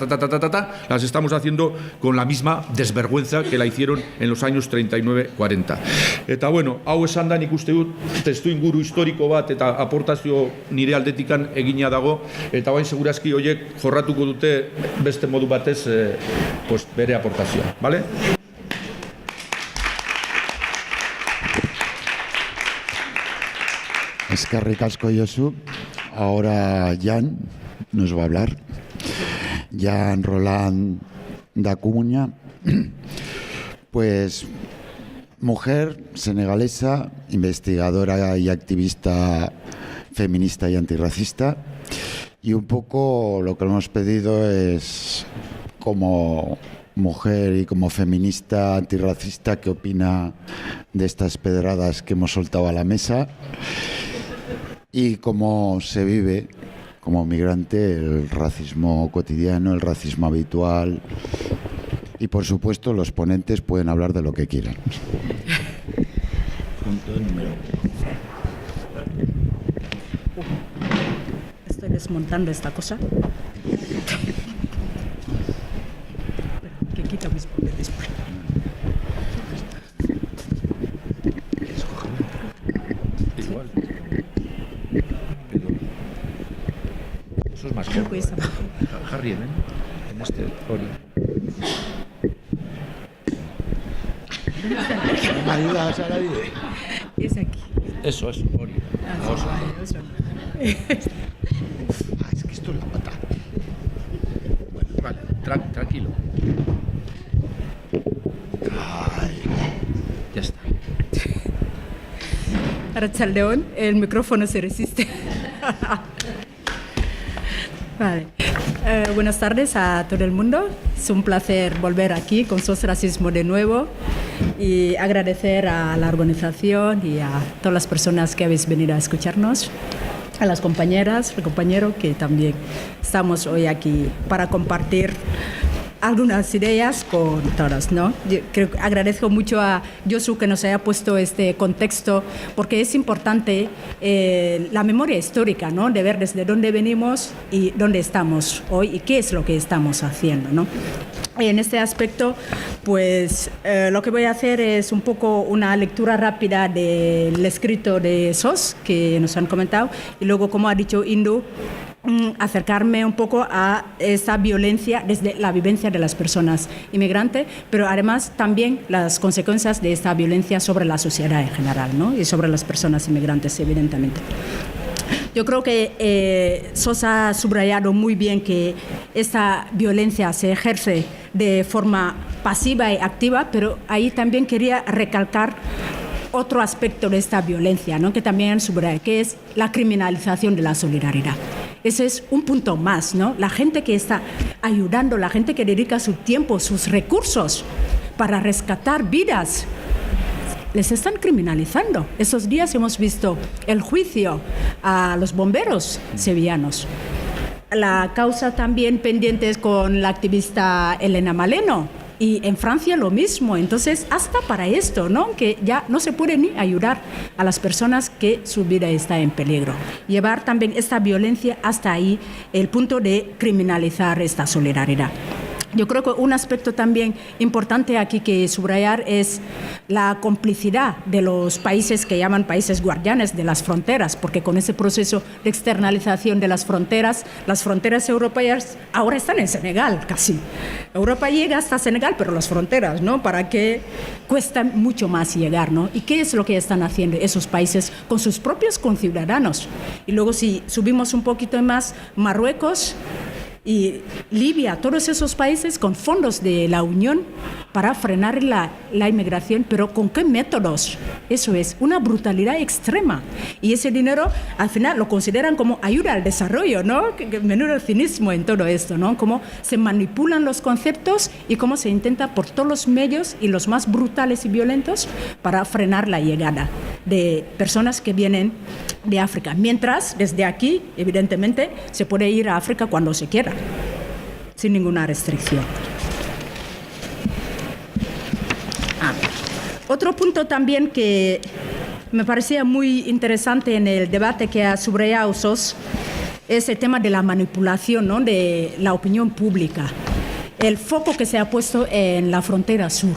las estamos haciendo con la misma desvergüenza que la hicieron en los años 39-40. Eta bueno, hau esan da nik uste dut testu inguru historiko bat eta aportazio nire aldetikan egina dago, eta bain segurazki horiek jorratuko dute beste modu batez pues bere aportazioa, ¿vale? Eskerrik asko Josu. Ahora Jan nos va a hablar. Jan Roland da Cunha, pues mujer senegalesa, investigadora y activista feminista y antirracista. Y un poco lo que hemos pedido es, como mujer y como feminista antirracista, ¿qué opina de estas pedradas que hemos soltado a la mesa? Y cómo se vive como migrante el racismo cotidiano, el racismo habitual. Y por supuesto los ponentes pueden hablar de lo que quieran. Estoy desmontando esta cosa. Que quita mis papeles. Igual. Eso es más corto. Harry, ¿eh? En este Ori. ¿Me ayudas a nadie? Es aquí. Eso, Ori. Es que esto es la pata. Bueno, vale, tranquilo. Ay. Ya está. Arratsaldeon, el micrófono se resiste. Vale. Buenas tardes a todo el mundo. Es un placer volver aquí con SOS Racismo de nuevo y agradecer a la organización y a todas las personas que habéis venido a escucharnos, a las compañeras, al compañero que también estamos hoy aquí para compartir algunas ideas con todas, ¿no? Yo agradezco mucho a Josu que nos haya puesto este contexto, porque es importante la memoria histórica, ¿no? De ver desde dónde venimos y dónde estamos hoy y qué es lo que estamos haciendo, ¿no? Y en este aspecto, pues lo que voy a hacer es un poco una lectura rápida del escrito de SOS que nos han comentado, y luego, como ha dicho Indu, acercarme un poco a esa violencia desde la vivencia de las personas inmigrantes, pero además también las consecuencias de esta violencia sobre la sociedad en general, ¿no? Y sobre las personas inmigrantes, evidentemente. Yo creo que SOS ha subrayado muy bien que esta violencia se ejerce de forma pasiva y activa, pero ahí también quería recalcar otro aspecto de esta violencia, ¿no? Que también subraya, que es la criminalización de la solidaridad. Ese es un punto más, ¿no? La gente que está ayudando, la gente que dedica su tiempo, sus recursos para rescatar vidas, les están criminalizando. Esos días hemos visto el juicio a los bomberos sevillanos. La causa también pendiente es con la activista Elena Maleno. Y en Francia lo mismo. Entonces, hasta para esto, ¿no? Que ya no se puede ni ayudar a las personas que su vida está en peligro. Llevar también esta violencia hasta ahí, el punto de criminalizar esta solidaridad. Yo creo que un aspecto también importante aquí que subrayar es la complicidad de los países que llaman países guardianes de las fronteras, porque con ese proceso de externalización de las fronteras europeas ahora están en Senegal casi. Europa llega hasta Senegal, pero las fronteras, ¿no? Para que cuestan mucho más llegar, ¿no? ¿Y qué es lo que están haciendo esos países con sus propios conciudadanos? Y luego si subimos un poquito más, Marruecos y Libia, todos esos países con fondos de la Unión para frenar la inmigración, pero ¿con qué métodos? Eso es una brutalidad extrema. Y ese dinero, al final, lo consideran como ayuda al desarrollo, ¿no? Menudo cinismo en todo esto, ¿no? Cómo se manipulan los conceptos y cómo se intenta por todos los medios y los más brutales y violentos para frenar la llegada de personas que vienen de África. Mientras, desde aquí, evidentemente, se puede ir a África cuando se quiera, sin ninguna restricción. Otro punto también que me parecía muy interesante en el debate que ha subrayado SOS es el tema de la manipulación, ¿no? De la opinión pública. El foco que se ha puesto en la frontera sur.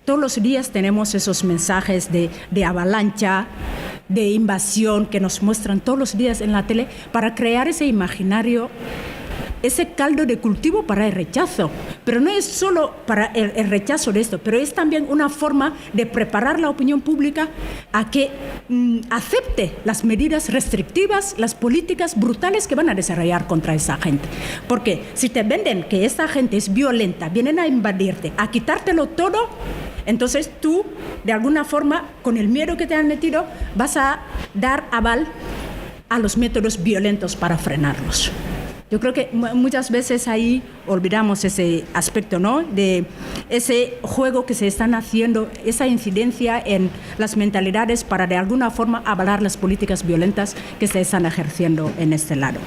Todos los días tenemos esos mensajes de avalancha, de invasión que nos muestran todos los días en la tele para crear ese imaginario, ese caldo de cultivo para el rechazo. Pero no es solo para el rechazo de esto, pero es también una forma de preparar la opinión pública a que acepte las medidas restrictivas, las políticas brutales que van a desarrollar contra esa gente. Porque si te venden que esta gente es violenta, vienen a invadirte, a quitártelo todo, entonces tú, de alguna forma, con el miedo que te han metido, vas a dar aval a los métodos violentos para frenarlos. Yo creo que muchas veces ahí olvidamos ese aspecto, ¿no? De ese juego que se están haciendo, esa incidencia en las mentalidades para de alguna forma avalar las políticas violentas que se están ejerciendo en este lado.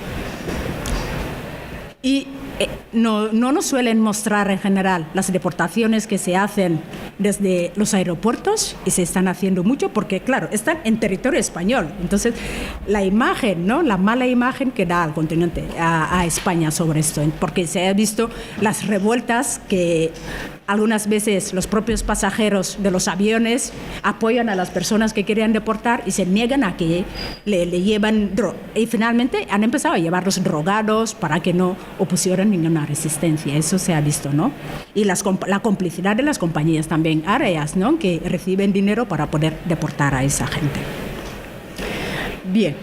Y no nos suelen mostrar en general las deportaciones que se hacen desde los aeropuertos, y se están haciendo mucho porque, claro, están en territorio español. Entonces, la imagen, ¿no? La mala imagen que da al continente, a España sobre esto, porque se ha visto las revueltas que algunas veces los propios pasajeros de los aviones apoyan a las personas que querían deportar y se niegan a que le llevan y finalmente han empezado a llevarlos drogados para que no opusieran ninguna resistencia. Eso se ha visto, ¿no? Y la complicidad de las compañías también aéreas, ¿no? Que reciben dinero para poder deportar a esa gente. Bien.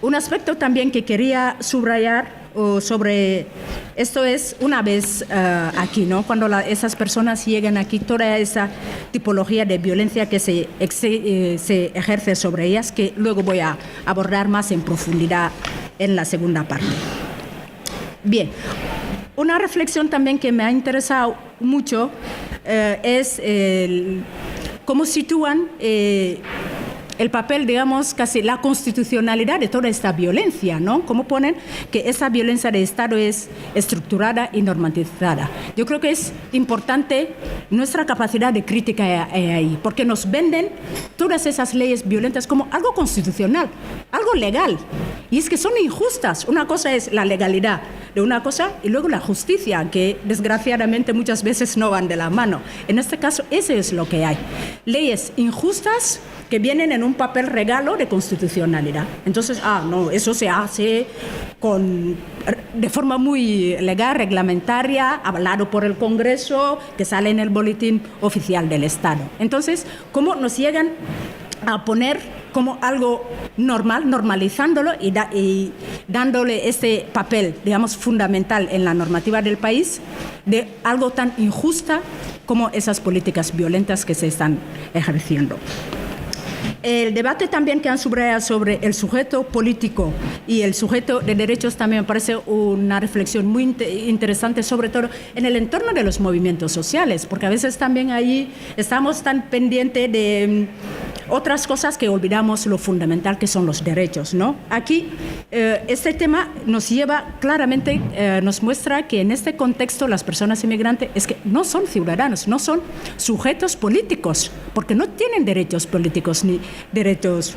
Un aspecto también que quería subrayar sobre esto es una vez aquí, ¿no? Cuando esas personas llegan aquí, toda esa tipología de violencia que se ejerce sobre ellas, que luego voy a abordar más en profundidad en la segunda parte. Bien, una reflexión también que me ha interesado mucho es cómo sitúan el papel, digamos, casi la constitucionalidad de toda esta violencia, ¿no? Como ponen que esa violencia de Estado es estructurada y normatizada. Yo creo que es importante nuestra capacidad de crítica ahí, porque nos venden todas esas leyes violentas como algo constitucional, algo legal. Y es que son injustas. Una cosa es la legalidad de una cosa y luego la justicia, que desgraciadamente muchas veces no van de la mano. En este caso, eso es lo que hay. Leyes injustas que vienen en un papel regalo de constitucionalidad. Entonces, no, eso se hace de forma muy legal, reglamentaria, avalado por el Congreso, que sale en el boletín oficial del Estado. Entonces, ¿cómo nos llegan a poner como algo normal, normalizándolo y dándole ese papel, digamos, fundamental en la normativa del país, de algo tan injusta como esas políticas violentas que se están ejerciendo? El debate también que han subrayado sobre el sujeto político y el sujeto de derechos también me parece una reflexión muy interesante, sobre todo en el entorno de los movimientos sociales, porque a veces también ahí estamos tan pendientes de otras cosas que olvidamos lo fundamental que son los derechos, ¿no? Aquí este tema nos lleva claramente, nos muestra que en este contexto las personas inmigrantes es que no son ciudadanos, no son sujetos políticos, porque no tienen derechos políticos ni derechos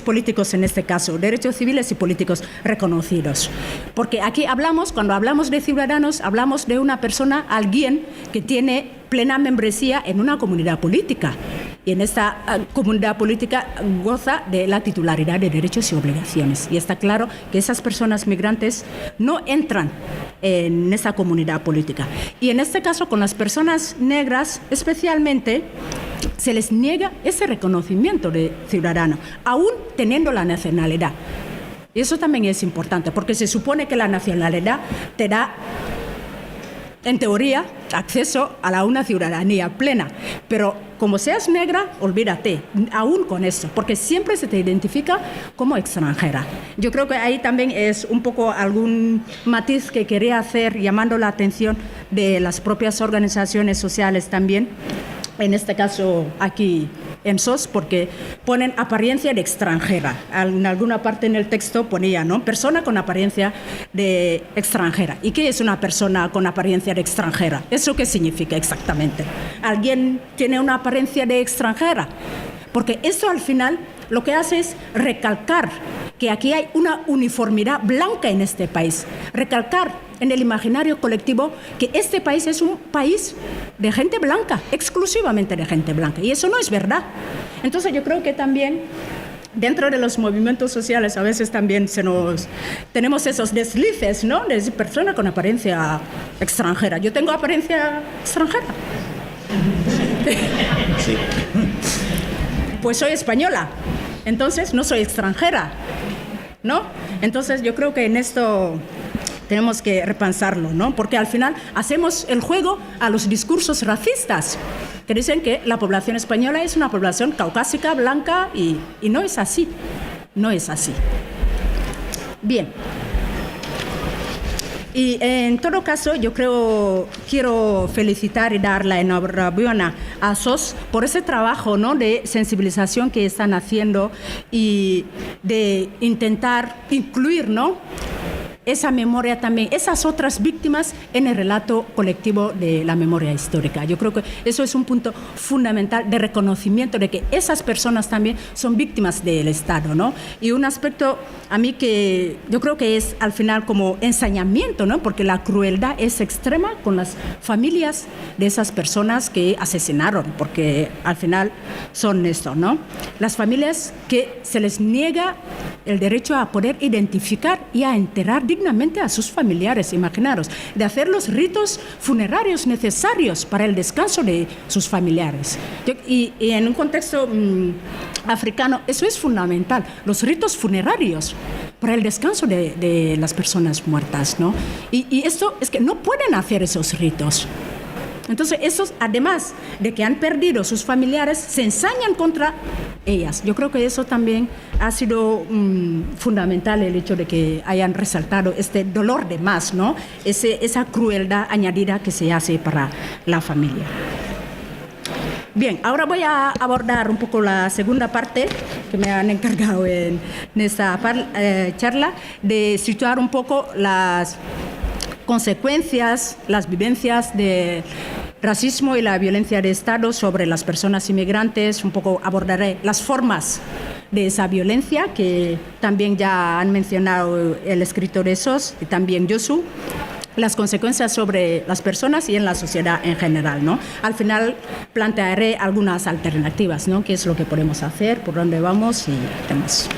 políticos en este caso, derechos civiles y políticos reconocidos. Porque aquí cuando hablamos de ciudadanos, hablamos de una persona, alguien que tiene plena membresía en una comunidad política. Y en esta comunidad política goza de la titularidad de derechos y obligaciones. Y está claro que esas personas migrantes no entran en esa comunidad política. Y en este caso, con las personas negras, especialmente, se les niega ese reconocimiento de ciudadano, aún teniendo la nacionalidad. Y eso también es importante, porque se supone que la nacionalidad te da, en teoría, acceso a una ciudadanía plena, pero como seas negra, olvídate, aún con eso, porque siempre se te identifica como extranjera. Yo creo que ahí también es un poco algún matiz que quería hacer, llamando la atención de las propias organizaciones sociales también, en este caso aquí en SOS, porque ponen apariencia de extranjera. En alguna parte en el texto ponía, ¿no?, persona con apariencia de extranjera. ¿Y qué es una persona con apariencia de extranjera? ¿Eso qué significa exactamente? ¿Alguien tiene una apariencia de extranjera? Porque eso al final lo que hace es recalcar que aquí hay una uniformidad blanca en este país, recalcar en el imaginario colectivo que este país es un país de gente blanca, exclusivamente de gente blanca, y eso no es verdad. Entonces yo creo que también dentro de los movimientos sociales a veces también tenemos esos deslices, ¿no?, de decir persona con apariencia extranjera. Yo tengo apariencia extranjera. Sí. Pues soy española, entonces no soy extranjera, ¿no? Entonces yo creo que en esto tenemos que repensarlo, ¿no? Porque al final hacemos el juego a los discursos racistas, que dicen que la población española es una población caucásica, blanca, y no es así, no es así. Bien. Y en todo caso, yo quiero felicitar y dar la enhorabuena a SOS por ese trabajo, ¿no?, de sensibilización que están haciendo y de intentar incluir, ¿no?, esa memoria también, esas otras víctimas en el relato colectivo de la memoria histórica. Yo creo que eso es un punto fundamental de reconocimiento de que esas personas también son víctimas del Estado, ¿no? Y un aspecto a mí que yo creo que es al final como ensañamiento, ¿no?, porque la crueldad es extrema con las familias de esas personas que asesinaron, porque al final son esto, ¿no? Las familias que se les niega el derecho a poder identificar y a enterrar dignamente a sus familiares, imaginaros, de hacer los ritos funerarios necesarios para el descanso de sus familiares. Y en un contexto africano eso es fundamental, los ritos funerarios para el descanso de las personas muertas, ¿no? Y esto es que no pueden hacer esos ritos. Entonces, esos, además de que han perdido sus familiares, se ensañan contra ellas. Yo creo que eso también ha sido fundamental, el hecho de que hayan resaltado este dolor de más, ¿no? Esa crueldad añadida que se hace para la familia. Bien, ahora voy a abordar un poco la segunda parte que me han encargado en esta charla, de situar un poco las consecuencias, las vivencias de racismo y la violencia de Estado sobre las personas inmigrantes. Un poco abordaré las formas de esa violencia que también ya han mencionado el escritor Esos y también Josu, las consecuencias sobre las personas y en la sociedad en general, ¿no? Al final plantearé algunas alternativas, ¿no? ¿Qué es lo que podemos hacer, por dónde vamos y demás?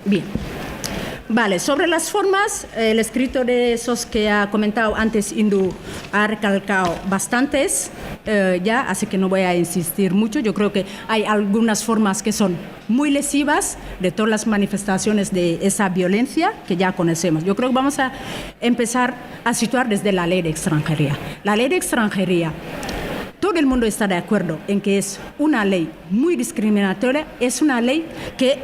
Bien. Vale, sobre las formas, el escrito de Esos que ha comentado antes Indu ha recalcado bastantes ya, así que no voy a insistir mucho. Yo creo que hay algunas formas que son muy lesivas de todas las manifestaciones de esa violencia que ya conocemos. Yo creo que vamos a empezar a situar desde la ley de extranjería. La ley de extranjería, todo el mundo está de acuerdo en que es una ley muy discriminatoria, es una ley que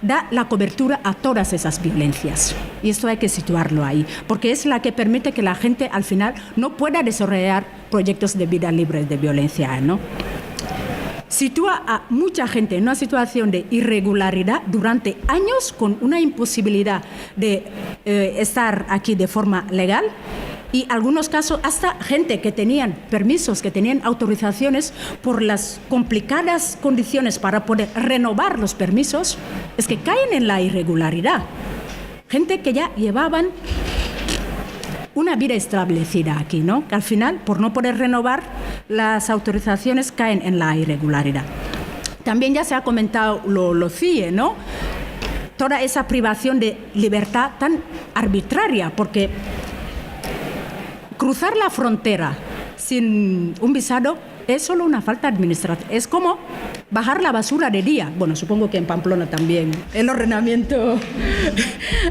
da la cobertura a todas esas violencias. Y esto hay que situarlo ahí, porque es la que permite que la gente al final no pueda desarrollar proyectos de vida libres de violencia, ¿no? Sitúa a mucha gente en una situación de irregularidad durante años con una imposibilidad de estar aquí de forma legal. Y en algunos casos hasta gente que tenían permisos, que tenían autorizaciones, por las complicadas condiciones para poder renovar los permisos, es que caen en la irregularidad. Gente que ya llevaban una vida establecida aquí, ¿no? Que al final, por no poder renovar las autorizaciones, caen en la irregularidad. También ya se ha comentado lo CIE, ¿no? Toda esa privación de libertad tan arbitraria, porque cruzar la frontera sin un visado es solo una falta administrativa. Es como bajar la basura de día. Bueno, supongo que en Pamplona también. El ordenamiento,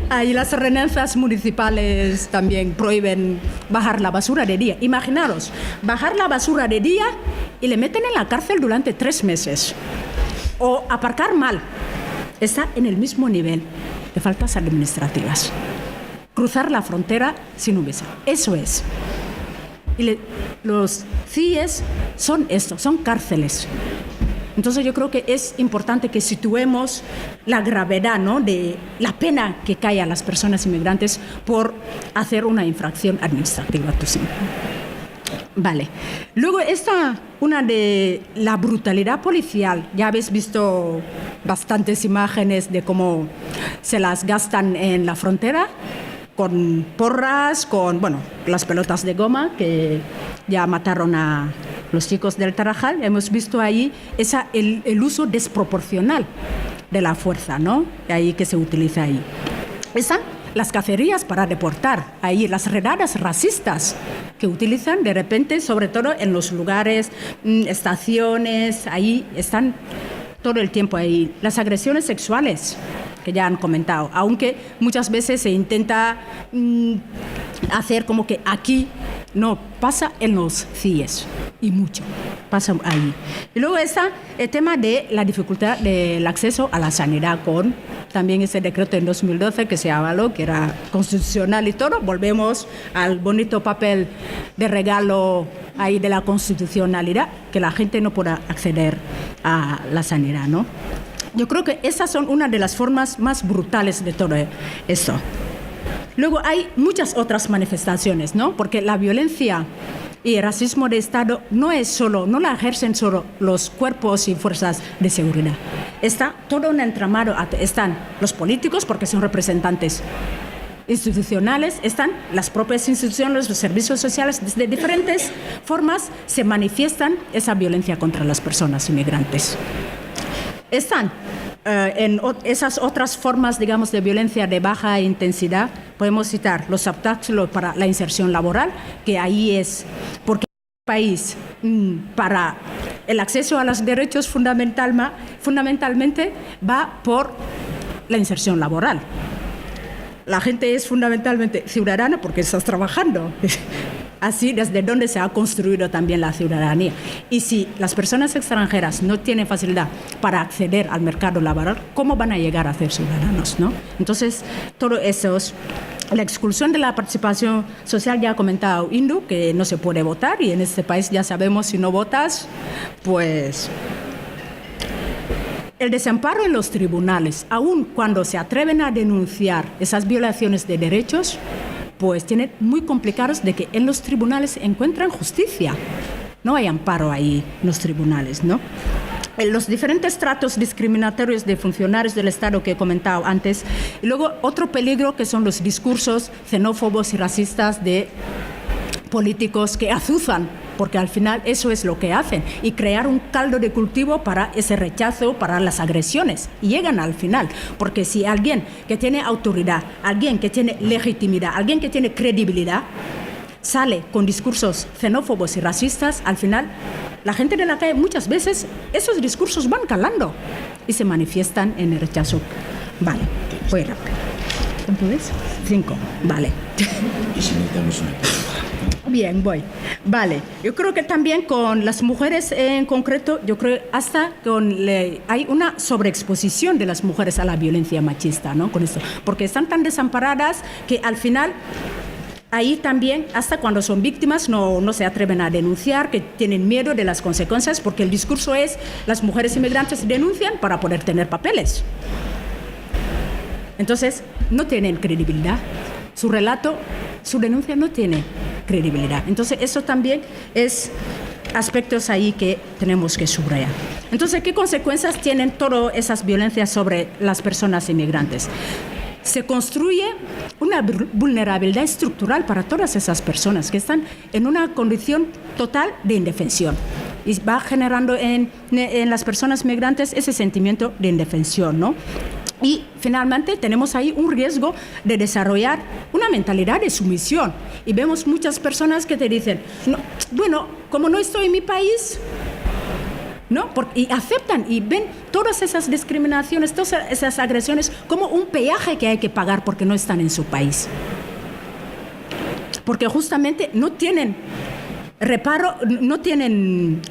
ahí las ordenanzas municipales también prohíben bajar la basura de día. Imaginaros, bajar la basura de día y le meten en la cárcel durante 3 meses. O aparcar mal. Está en el mismo nivel de faltas administrativas. Cruzar la frontera sin un visado. Eso es. Y los CIEs son esto, son cárceles. Entonces yo creo que es importante que situemos la gravedad, ¿no?, de la pena que cae a las personas inmigrantes por hacer una infracción administrativa. Vale. Luego está una de la brutalidad policial. Ya habéis visto bastantes imágenes de cómo se las gastan en la frontera, con porras, con las pelotas de goma que ya mataron a los chicos del Tarajal. Hemos visto ahí el uso desproporcional de la fuerza, ¿no?, ahí que se utiliza ahí. Están las cacerías para deportar, ahí las redadas racistas que utilizan de repente, sobre todo en los lugares, estaciones, ahí están todo el tiempo ahí. Las agresiones sexuales, que ya han comentado, aunque muchas veces se intenta hacer como que aquí no, pasa en los CIEs, y mucho pasa ahí. Y luego está el tema de la dificultad del acceso a la sanidad, con también ese decreto en 2012 que se avaló, que era constitucional y todo. Volvemos al bonito papel de regalo ahí de la constitucionalidad, que la gente no pueda acceder a la sanidad, ¿no? Yo creo que esas son una de las formas más brutales de todo esto. Luego hay muchas otras manifestaciones, ¿no? Porque la violencia y el racismo de Estado no la ejercen solo los cuerpos y fuerzas de seguridad. Está todo un entramado, están los políticos porque son representantes institucionales, están las propias instituciones, los servicios sociales, desde diferentes formas se manifiestan esa violencia contra las personas inmigrantes. Están en esas otras formas, digamos, de violencia de baja intensidad. Podemos citar los obstáculos para la inserción laboral, que ahí es porque el país, para el acceso a los derechos fundamentalmente va por la inserción laboral. La gente es fundamentalmente ciudadana porque estás trabajando. Así, desde donde se ha construido también la ciudadanía. Y si las personas extranjeras no tienen facilidad para acceder al mercado laboral, ¿cómo van a llegar a ser ciudadanos, no? Entonces, todos esos la expulsión de la participación social, ya ha comentado Indu, que no se puede votar, y en este país ya sabemos, si no votas, pues... El desamparo en los tribunales, aun cuando se atreven a denunciar esas violaciones de derechos, pues tienen muy complicados de que en los tribunales encuentran justicia. No hay amparo ahí en los tribunales, ¿no? Los diferentes tratos discriminatorios de funcionarios del Estado que he comentado antes. Y luego otro peligro que son los discursos xenófobos y racistas de políticos que azuzan, porque al final eso es lo que hacen, y crear un caldo de cultivo para ese rechazo, para las agresiones. Y llegan al final, porque si alguien que tiene autoridad, alguien que tiene legitimidad, alguien que tiene credibilidad, sale con discursos xenófobos y racistas, al final la gente de la calle muchas veces esos discursos van calando y se manifiestan en el rechazo. Vale, voy rápido. ¿Cuánto es? 5, vale. Y si necesitamos una... Bien, voy. Vale, yo creo que también con las mujeres en concreto, yo creo hasta hay una sobreexposición de las mujeres a la violencia machista, ¿no? Con esto, porque están tan desamparadas que al final ahí también, hasta cuando son víctimas, no se atreven a denunciar, que tienen miedo de las consecuencias, porque el discurso es las mujeres inmigrantes denuncian para poder tener papeles. Entonces, no tienen credibilidad. Su relato, su denuncia no tiene credibilidad. Entonces, eso también es aspectos ahí que tenemos que subrayar. Entonces, ¿qué consecuencias tienen todas esas violencias sobre las personas inmigrantes? Se construye una vulnerabilidad estructural para todas esas personas que están en una condición total de indefensión. Y va generando en las personas migrantes ese sentimiento de indefensión, ¿no? Y finalmente tenemos ahí un riesgo de desarrollar una mentalidad de sumisión. Y vemos muchas personas que te dicen, no, bueno, como no estoy en mi país, ¿no? Y aceptan y ven todas esas discriminaciones, todas esas agresiones como un peaje que hay que pagar porque no están en su país. Porque justamente no tienen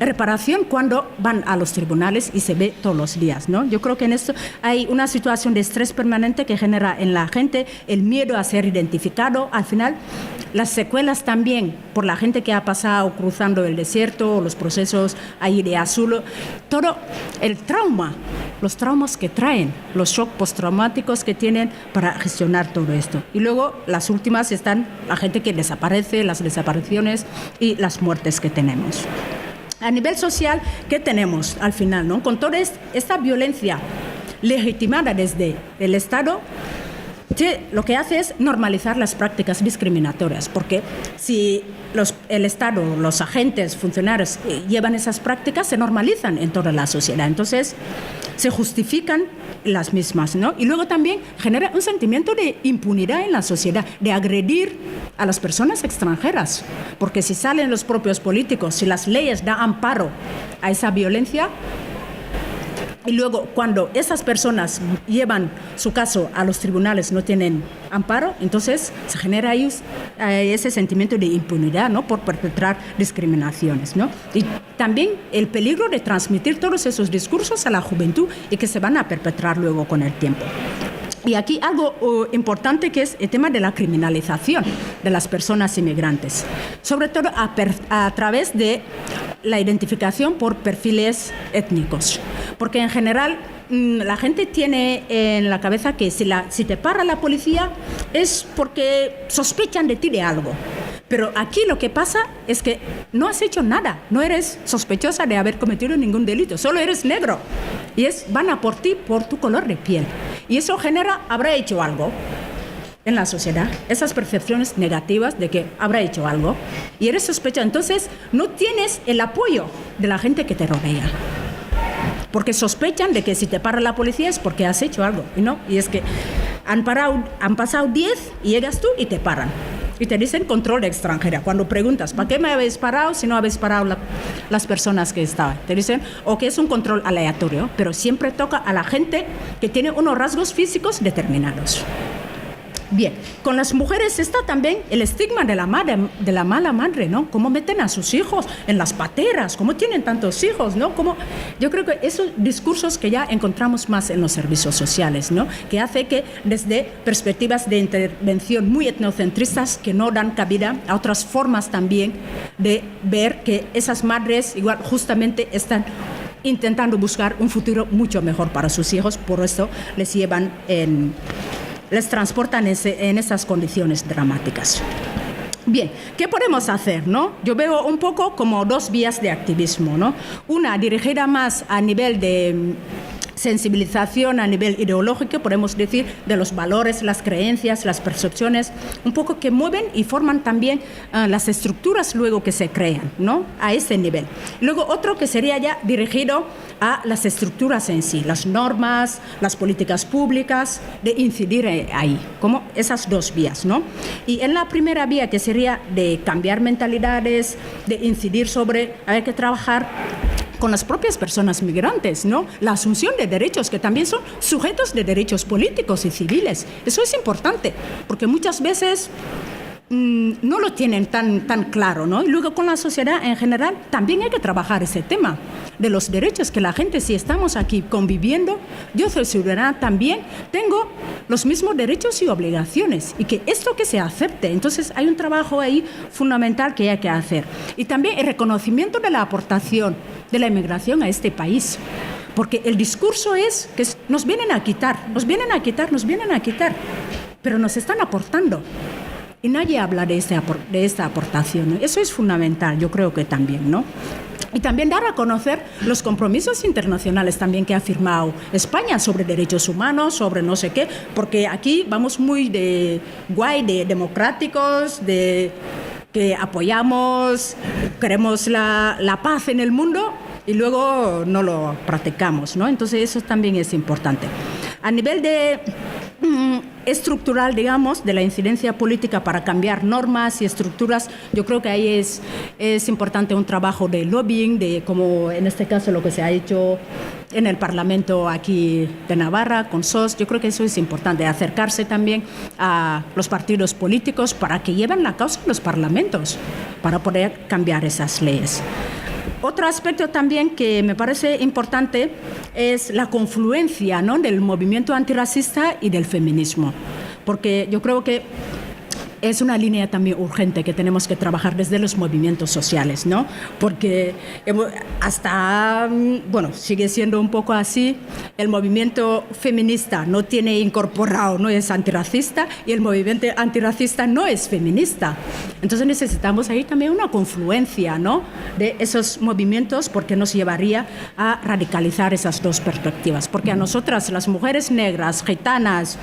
reparación cuando van a los tribunales y se ve todos los días, ¿no? Yo creo que en esto hay una situación de estrés permanente que genera en la gente el miedo a ser identificado. Al final, las secuelas también por la gente que ha pasado cruzando el desierto, los procesos ahí de asilo, todo el trauma, los traumas que traen, los shocks postraumáticos que tienen para gestionar todo esto. Y luego las últimas están la gente que desaparece, las desapariciones y las muertes que tenemos. A nivel social, ¿qué tenemos al final, no? Con toda esta violencia legitimada desde el Estado, lo que hace es normalizar las prácticas discriminatorias, porque si el Estado, los agentes, funcionarios llevan esas prácticas, se normalizan en toda la sociedad. Entonces, se justifican las mismas, ¿no? Y luego también genera un sentimiento de impunidad en la sociedad, de agredir a las personas extranjeras, porque si salen los propios políticos, si las leyes dan amparo a esa violencia, y luego cuando esas personas llevan su caso a los tribunales no tienen amparo, entonces se genera ahí ese sentimiento de impunidad, ¿no? Por perpetrar discriminaciones, ¿no? Y también el peligro de transmitir todos esos discursos a la juventud y que se van a perpetrar luego con el tiempo. Y aquí algo importante que es el tema de la criminalización de las personas inmigrantes, sobre todo a través de la identificación por perfiles étnicos, porque en general la gente tiene en la cabeza que si te para la policía es porque sospechan de ti de algo. Pero aquí lo que pasa es que no has hecho nada, no eres sospechosa de haber cometido ningún delito, solo eres negro. Y van a por ti por tu color de piel. Y eso habrá hecho algo en la sociedad, esas percepciones negativas de que habrá hecho algo. Y eres sospechosa, entonces no tienes el apoyo de la gente que te rodea. Porque sospechan de que si te para la policía es porque has hecho algo. Y no, y es que han pasado 10 y llegas tú y te paran. Y te dicen control de extranjera. Cuando preguntas, ¿para qué me habéis parado si no habéis parado las personas que estaban? Te dicen, o que es un control aleatorio, pero siempre toca a la gente que tiene unos rasgos físicos determinados. Bien, con las mujeres está también el estigma de la mala madre, ¿no? Cómo meten a sus hijos en las pateras, cómo tienen tantos hijos, ¿no? Yo creo que esos discursos que ya encontramos más en los servicios sociales, ¿no? Que hace que desde perspectivas de intervención muy etnocentristas que no dan cabida a otras formas también de ver que esas madres igual justamente están intentando buscar un futuro mucho mejor para sus hijos, por eso les transportan en esas condiciones dramáticas. Bien, ¿qué podemos hacer, no? Yo veo un poco como dos vías de activismo, ¿no? Una dirigida más a nivel de sensibilización a nivel ideológico, podemos decir, de los valores, las creencias, las percepciones, un poco que mueven y forman también las estructuras luego que se crean, ¿no? A ese nivel. Luego otro que sería ya dirigido a las estructuras en sí, las normas, las políticas públicas, de incidir ahí, como esas dos vías, ¿no? Y en la primera vía, que sería de cambiar mentalidades, de incidir sobre, hay que trabajar con las propias personas migrantes, ¿no? La asunción de derechos, que también son sujetos de derechos políticos y civiles. Eso es importante, porque muchas veces no lo tienen tan claro, ¿no? Y luego con la sociedad en general también hay que trabajar ese tema de los derechos, que la gente, si estamos aquí conviviendo, yo soy ciudadana también, tengo los mismos derechos y obligaciones, y que esto que se acepte. Entonces hay un trabajo ahí fundamental que hay que hacer. Y también el reconocimiento de la aportación de la inmigración a este país. Porque el discurso es que nos vienen a quitar, pero nos están aportando. Y nadie habla de esta aportación, ¿no? Eso es fundamental, yo creo que también, ¿no? Y también dar a conocer los compromisos internacionales también que ha firmado España sobre derechos humanos, sobre no sé qué, porque aquí vamos muy de democráticos, de que apoyamos, queremos la paz en el mundo y luego no lo practicamos, ¿no? Entonces eso también es importante. A nivel de estructural, digamos, de la incidencia política para cambiar normas y estructuras, yo creo que ahí es importante un trabajo de lobbying, de como en este caso lo que se ha hecho en el Parlamento aquí de Navarra, con SOS. Yo creo que eso es importante, acercarse también a los partidos políticos para que lleven la causa en los parlamentos, para poder cambiar esas leyes. Otro aspecto también que me parece importante es la confluencia, ¿no?, del movimiento antirracista y del feminismo, porque yo creo que es una línea también urgente que tenemos que trabajar desde los movimientos sociales, ¿no? Porque hasta, sigue siendo un poco así, el movimiento feminista no tiene incorporado, no es antirracista, y el movimiento antirracista no es feminista. Entonces necesitamos ahí también una confluencia, ¿no?, de esos movimientos, porque nos llevaría a radicalizar esas dos perspectivas. Porque a nosotras, las mujeres negras, gitanas,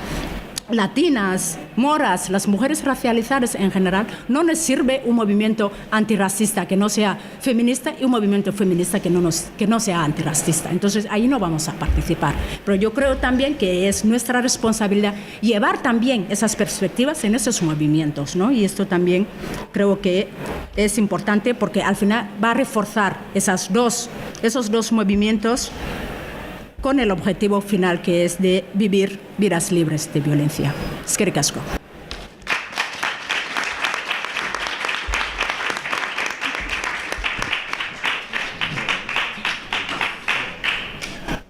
latinas, moras, las mujeres racializadas en general, no nos sirve un movimiento antirracista que no sea feminista y un movimiento feminista que no sea antirracista. Entonces ahí no vamos a participar. Pero yo creo también que es nuestra responsabilidad llevar también esas perspectivas en esos movimientos, ¿no? Y esto también creo que es importante, porque al final va a reforzar esos dos movimientos con el objetivo final, que es de vivir vidas libres de violencia. Eskerrik asko.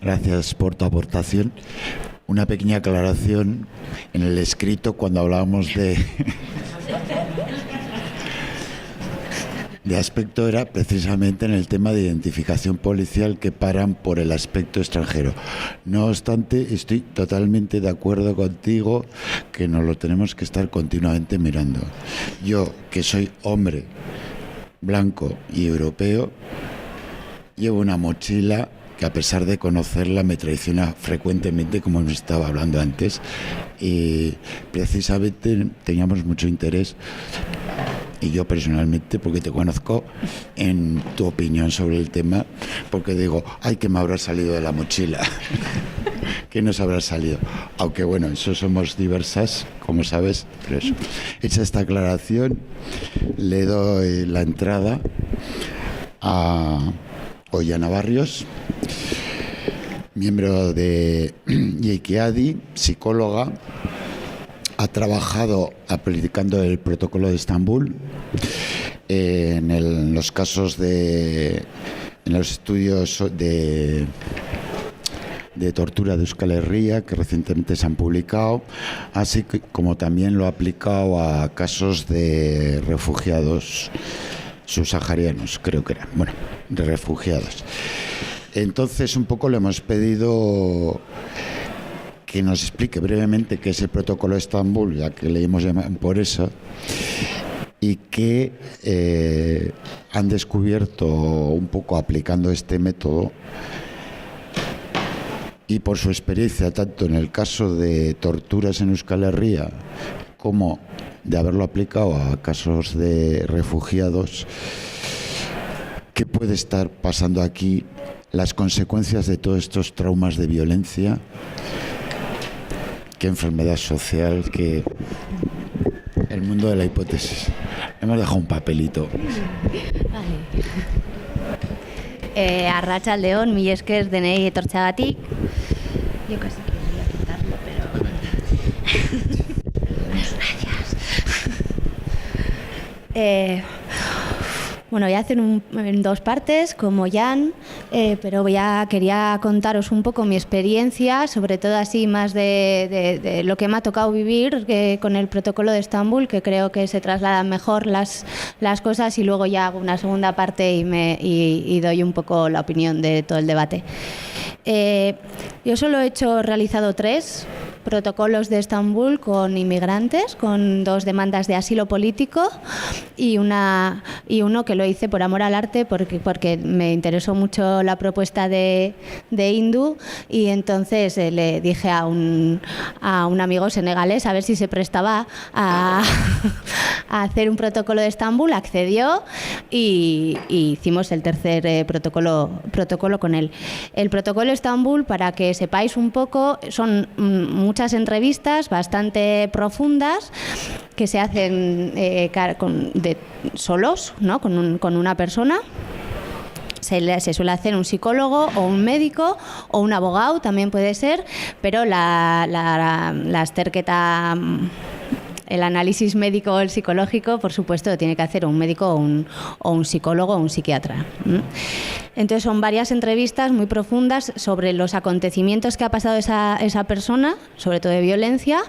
Gracias por tu aportación. Una pequeña aclaración en el escrito cuando hablábamos de aspecto, era precisamente en el tema de identificación policial, que paran por el aspecto extranjero. No obstante, estoy totalmente de acuerdo contigo que nos lo tenemos que estar continuamente mirando. Yo, que soy hombre, blanco y europeo, llevo una mochila que, a pesar de conocerla, me traiciona frecuentemente, como nos estaba hablando antes, y precisamente teníamos mucho interés, y yo personalmente, porque te conozco, en tu opinión sobre el tema, porque digo, ay, que me habrá salido de la mochila, que nos habrá salido. Aunque bueno, eso somos diversas, como sabes, pero eso. Hecha esta aclaración, le doy la entrada a Ollana Barrios, miembro de Yeikiadi, psicóloga, ha trabajado aplicando el protocolo de Estambul en los casos en los estudios de tortura de Euskal Herria que recientemente se han publicado, así como también lo ha aplicado a casos de refugiados subsaharianos, creo que eran, bueno, de refugiados. Entonces un poco le hemos pedido que nos explique brevemente qué es el protocolo de Estambul, ya que leímos por eso, y que han descubierto un poco aplicando este método, y por su experiencia tanto en el caso de torturas en Euskal Herria como de haberlo aplicado a casos de refugiados, qué puede estar pasando aquí, las consecuencias de todos estos traumas de violencia, qué enfermedad social, qué el mundo de la hipótesis. Hemos dejado un papelito. Arratsaldeon, mila esker denei etortzeagatik. Yo casi quería quitarlo, pero... Gracias. Bueno, voy a hacer en dos partes, como Jan, pero quería contaros un poco mi experiencia, sobre todo así más de lo que me ha tocado vivir con el protocolo de Estambul, que creo que se trasladan mejor las cosas, y luego ya hago una segunda parte y doy un poco la opinión de todo el debate. Yo solo he realizado 3 protocolos de Estambul con inmigrantes, con 2 demandas de asilo político y uno que lo hice por amor al arte porque me interesó mucho la propuesta de Indu, y entonces le dije a un amigo senegalés a ver si se prestaba a hacer un protocolo de Estambul. Accedió y hicimos el tercer protocolo con él. El protocolo de Estambul, para que sepáis un poco, son muchas entrevistas bastante profundas que se hacen solos, ¿no? con una persona. Se suele hacer un psicólogo o un médico o un abogado, también puede ser, pero la esterqueta, el análisis médico o el psicológico, por supuesto, lo tiene que hacer un médico o un psicólogo o un psiquiatra. Entonces son varias entrevistas muy profundas sobre los acontecimientos que ha pasado esa persona, sobre todo de violencia,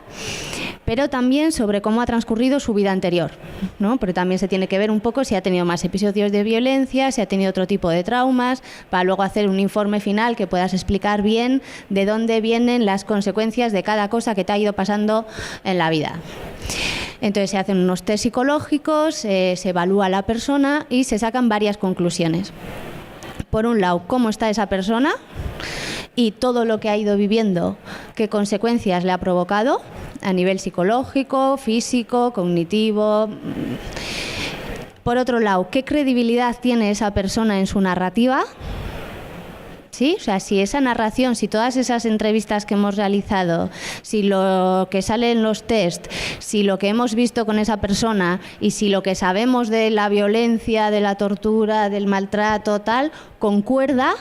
pero también sobre cómo ha transcurrido su vida anterior, ¿no? Pero también se tiene que ver un poco si ha tenido más episodios de violencia, si ha tenido otro tipo de traumas, para luego hacer un informe final que puedas explicar bien de dónde vienen las consecuencias de cada cosa que te ha ido pasando en la vida. Entonces se hacen unos test psicológicos, se evalúa a la persona y se sacan varias conclusiones. Por un lado, cómo está esa persona y todo lo que ha ido viviendo, qué consecuencias le ha provocado a nivel psicológico, físico, cognitivo. Por otro lado, qué credibilidad tiene esa persona en su narrativa. ¿Sí? O sea, si esa narración, si todas esas entrevistas que hemos realizado, si lo que sale en los test, si lo que hemos visto con esa persona y si lo que sabemos de la violencia, de la tortura, del maltrato, tal, concuerda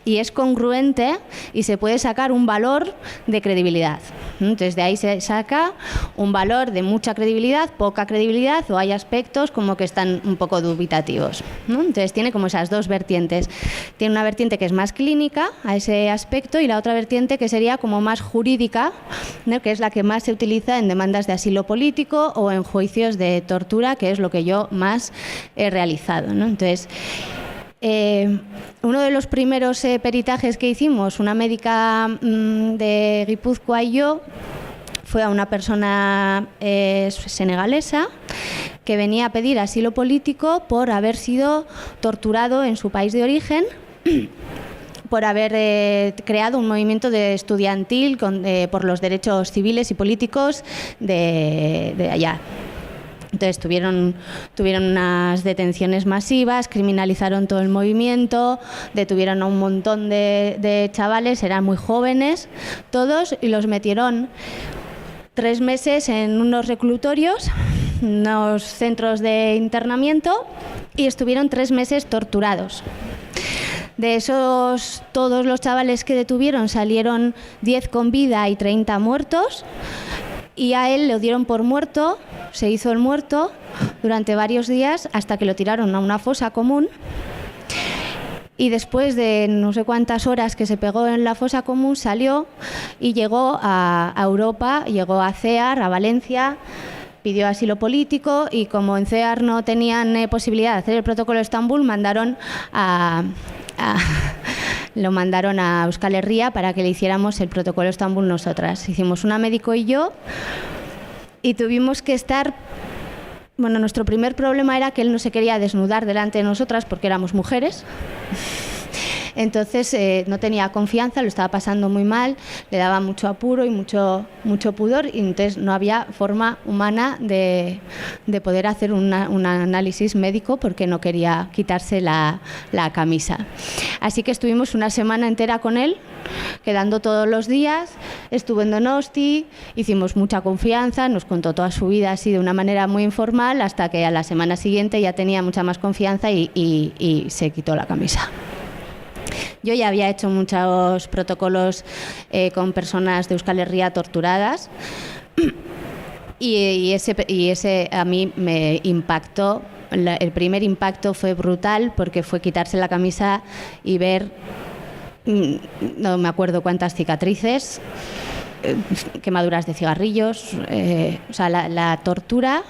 y es congruente y se puede sacar un valor de credibilidad. Entonces de ahí se saca un valor de mucha credibilidad, poca credibilidad, o hay aspectos como que están un poco dubitativos, ¿no? Entonces tiene como esas dos vertientes. Tiene una vertiente que es más clínica a ese aspecto y la otra vertiente que sería como más jurídica, ¿no? Que es la que más se utiliza en demandas de asilo político o en juicios de tortura, que es lo que yo más he realizado, ¿no? Entonces, uno de los primeros peritajes que hicimos, una médica de Guipúzcoa y yo, fue a una persona senegalesa que venía a pedir asilo político por haber sido torturado en su país de origen, por haber creado un movimiento estudiantil por los derechos civiles y políticos de allá. Entonces tuvieron unas detenciones masivas, criminalizaron todo el movimiento, detuvieron a un montón de chavales, eran muy jóvenes todos, y los metieron 3 meses en unos reclutorios, unos centros de internamiento, y estuvieron 3 meses torturados. De esos, todos los chavales que detuvieron salieron 10 con vida y 30 muertos. y a él lo dieron por muerto, se hizo el muerto durante varios días hasta que lo tiraron a una fosa común. Y después de no sé cuántas horas que se pegó en la fosa común, salió y llegó a Europa, llegó a CEAR, a Valencia, pidió asilo político, y como en CEAR no tenían posibilidad de hacer el protocolo de Estambul, lo mandaron a Euskal Herria para que le hiciéramos el protocolo de Estambul nosotras. Hicimos una médico y yo, y tuvimos que estar... Bueno, nuestro primer problema era que él no se quería desnudar delante de nosotras porque éramos mujeres. Entonces no tenía confianza, lo estaba pasando muy mal, le daba mucho apuro y mucho pudor, y entonces no había forma humana de poder hacer un análisis médico porque no quería quitarse la camisa. Así que estuvimos una semana entera con él, quedando todos los días. Estuvo en Donosti, hicimos mucha confianza, nos contó toda su vida así de una manera muy informal, hasta que a la semana siguiente ya tenía mucha más confianza y se quitó la camisa. Yo ya había hecho muchos protocolos con personas de Euskal Herria torturadas, y ese a mí me impactó. El primer impacto fue brutal porque fue quitarse la camisa y ver, no me acuerdo cuántas cicatrices, quemaduras de cigarrillos, o sea, la tortura.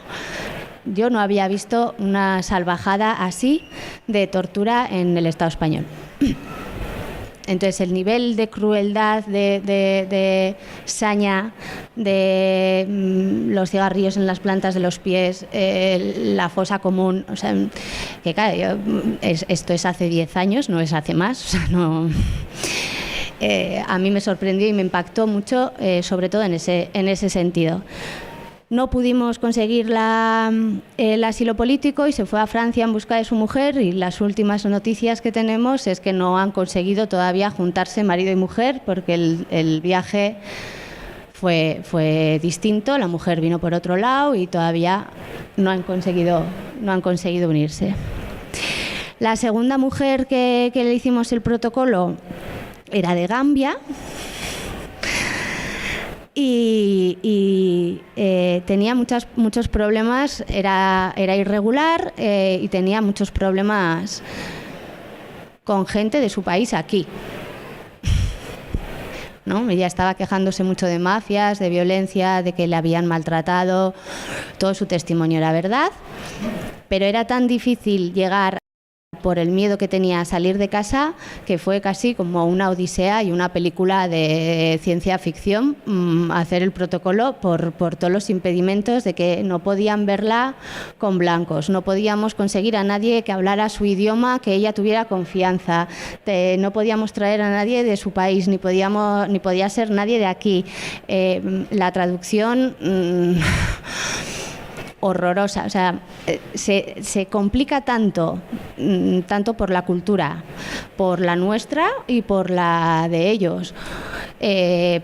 Yo no había visto una salvajada así de tortura en el Estado español. Entonces el nivel de crueldad, de saña, de los cigarrillos en las plantas de los pies, la fosa común, o sea, que claro, esto es hace 10 años, no es hace más, o sea, no... a mí me sorprendió y me impactó mucho, sobre todo en ese sentido. No pudimos conseguir el asilo político y se fue a Francia en busca de su mujer, y las últimas noticias que tenemos es que no han conseguido todavía juntarse marido y mujer, porque el viaje fue distinto, la mujer vino por otro lado y todavía no han conseguido unirse. La segunda mujer que le hicimos el protocolo era de Gambia, y tenía muchos problemas, era irregular, y tenía muchos problemas con gente de su país aquí, ¿no? Ella estaba quejándose mucho de mafias, de violencia, de que le habían maltratado. Todo su testimonio era verdad, pero era tan difícil llegar por el miedo que tenía a salir de casa, que fue casi como una odisea y una película de ciencia ficción, hacer el protocolo por todos los impedimentos de que no podían verla con blancos, no podíamos conseguir a nadie que hablara su idioma, que ella tuviera confianza, no podíamos traer a nadie de su país, ni podía ser nadie de aquí. La traducción... horrorosa, o sea, se complica tanto por la cultura, por la nuestra y por la de ellos,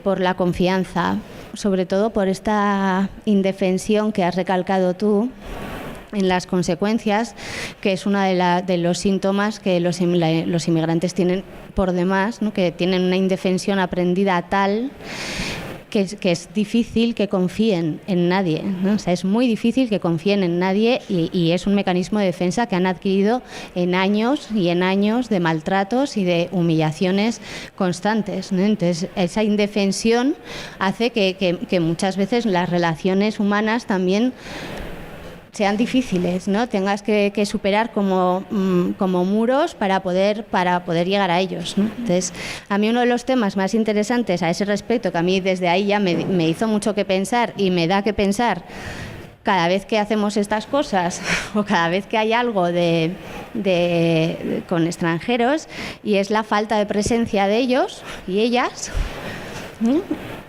por la confianza, sobre todo por esta indefensión que has recalcado tú en las consecuencias, que es uno de los síntomas que los inmigrantes tienen por demás, ¿no? Que tienen una indefensión aprendida tal que es difícil que confíen en nadie, ¿no? O sea, es muy difícil que confíen en nadie, y es un mecanismo de defensa que han adquirido en años y en años de maltratos y de humillaciones constantes, ¿no? Entonces, esa indefensión hace que muchas veces las relaciones humanas también sean difíciles, ¿no? Tengas que superar como muros para poder llegar a ellos, ¿no? Entonces, a mí uno de los temas más interesantes a ese respecto, que a mí desde ahí ya me hizo mucho que pensar y me da que pensar cada vez que hacemos estas cosas o cada vez que hay algo con extranjeros, y es la falta de presencia de ellos y ellas, ¿no?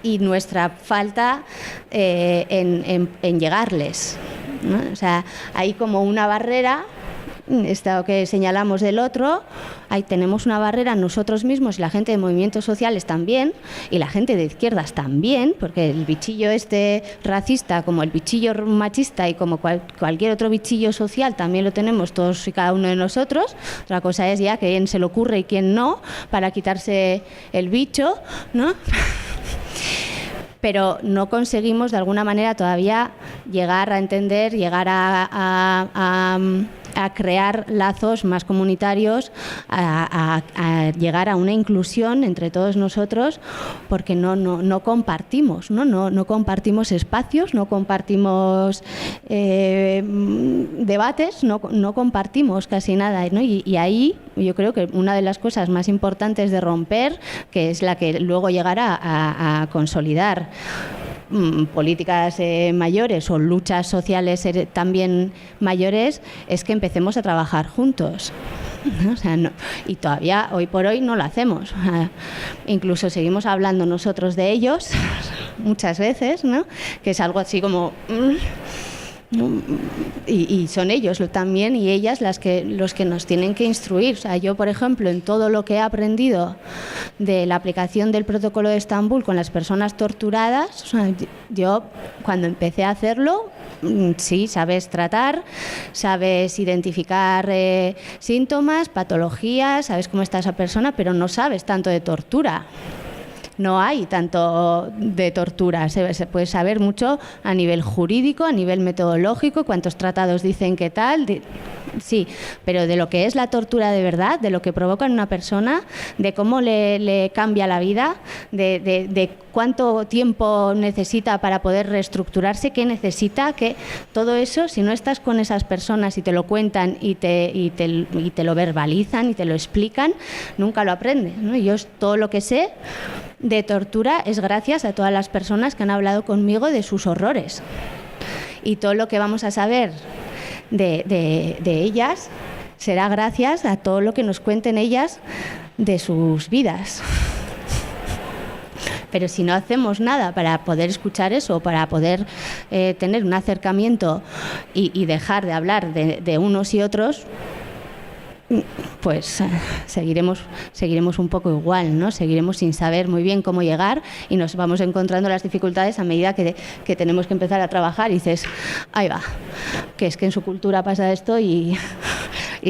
Y nuestra falta en llegarles, ¿no? O sea, hay como una barrera, esto que señalamos del otro, ahí tenemos una barrera nosotros mismos, y la gente de movimientos sociales también, y la gente de izquierdas también, porque el bichillo racista, como el bichillo machista y como cualquier otro bichillo social, también lo tenemos todos y cada uno de nosotros. Otra cosa es ya quién se le ocurre y quién no, para quitarse el bicho, ¿no? pero no conseguimos de alguna manera todavía llegar a entender, llegar a crear lazos más comunitarios, a llegar a una inclusión entre todos nosotros, porque no compartimos, no compartimos espacios, no compartimos debates, no compartimos casi nada, ¿no? Y ahí yo creo que una de las cosas más importantes de romper, que es la que luego llegará a consolidar políticas mayores o luchas sociales también mayores, es que empecemos a trabajar juntos. ¿No? O sea, y todavía hoy por hoy no lo hacemos. O sea, incluso seguimos hablando nosotros de ellos muchas veces, ¿no? Que es algo así como... Y son ellos también y ellas los que nos tienen que instruir. O sea, yo, por ejemplo, en todo lo que he aprendido de la aplicación del protocolo de Estambul con las personas torturadas, o sea, yo cuando empecé a hacerlo, sí, sabes tratar, sabes identificar síntomas, patologías, sabes cómo está esa persona, pero no sabes tanto de tortura. No hay tanto de tortura, se puede saber mucho a nivel jurídico, a nivel metodológico, cuántos tratados dicen qué tal, sí, pero de lo que es la tortura de verdad, de lo que provoca en una persona, de cómo le cambia la vida, de cuánto tiempo necesita para poder reestructurarse, qué necesita, que todo eso, si no estás con esas personas y te lo cuentan y te lo verbalizan y te lo explican, nunca lo aprendes, ¿no? Yo todo lo que sé de tortura es gracias a todas las personas que han hablado conmigo de sus horrores. Y todo lo que vamos a saber de ellas será gracias a todo lo que nos cuenten ellas de sus vidas. Pero si no hacemos nada para poder escuchar eso, para poder tener un acercamiento y dejar de hablar de unos y otros, pues seguiremos un poco igual, ¿no? Seguiremos sin saber muy bien cómo llegar y nos vamos encontrando las dificultades a medida que tenemos que empezar a trabajar y dices, ahí va, que es que en su cultura pasa esto y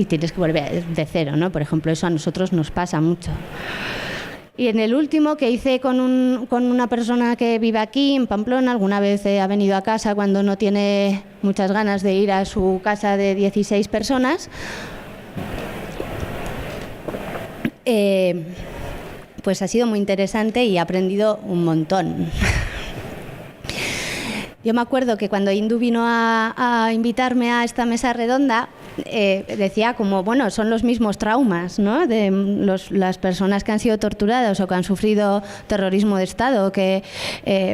tienes que volver de cero, ¿no? Por ejemplo, eso a nosotros nos pasa mucho. Y en el último que hice con una persona que vive aquí en Pamplona, alguna vez ha venido a casa cuando no tiene muchas ganas de ir a su casa de 16 personas, pues ha sido muy interesante y he aprendido un montón. Yo me acuerdo que cuando Indu vino a invitarme a esta mesa redonda, decía como, bueno, son los mismos traumas, ¿no? De las personas que han sido torturadas o que han sufrido terrorismo de Estado, que,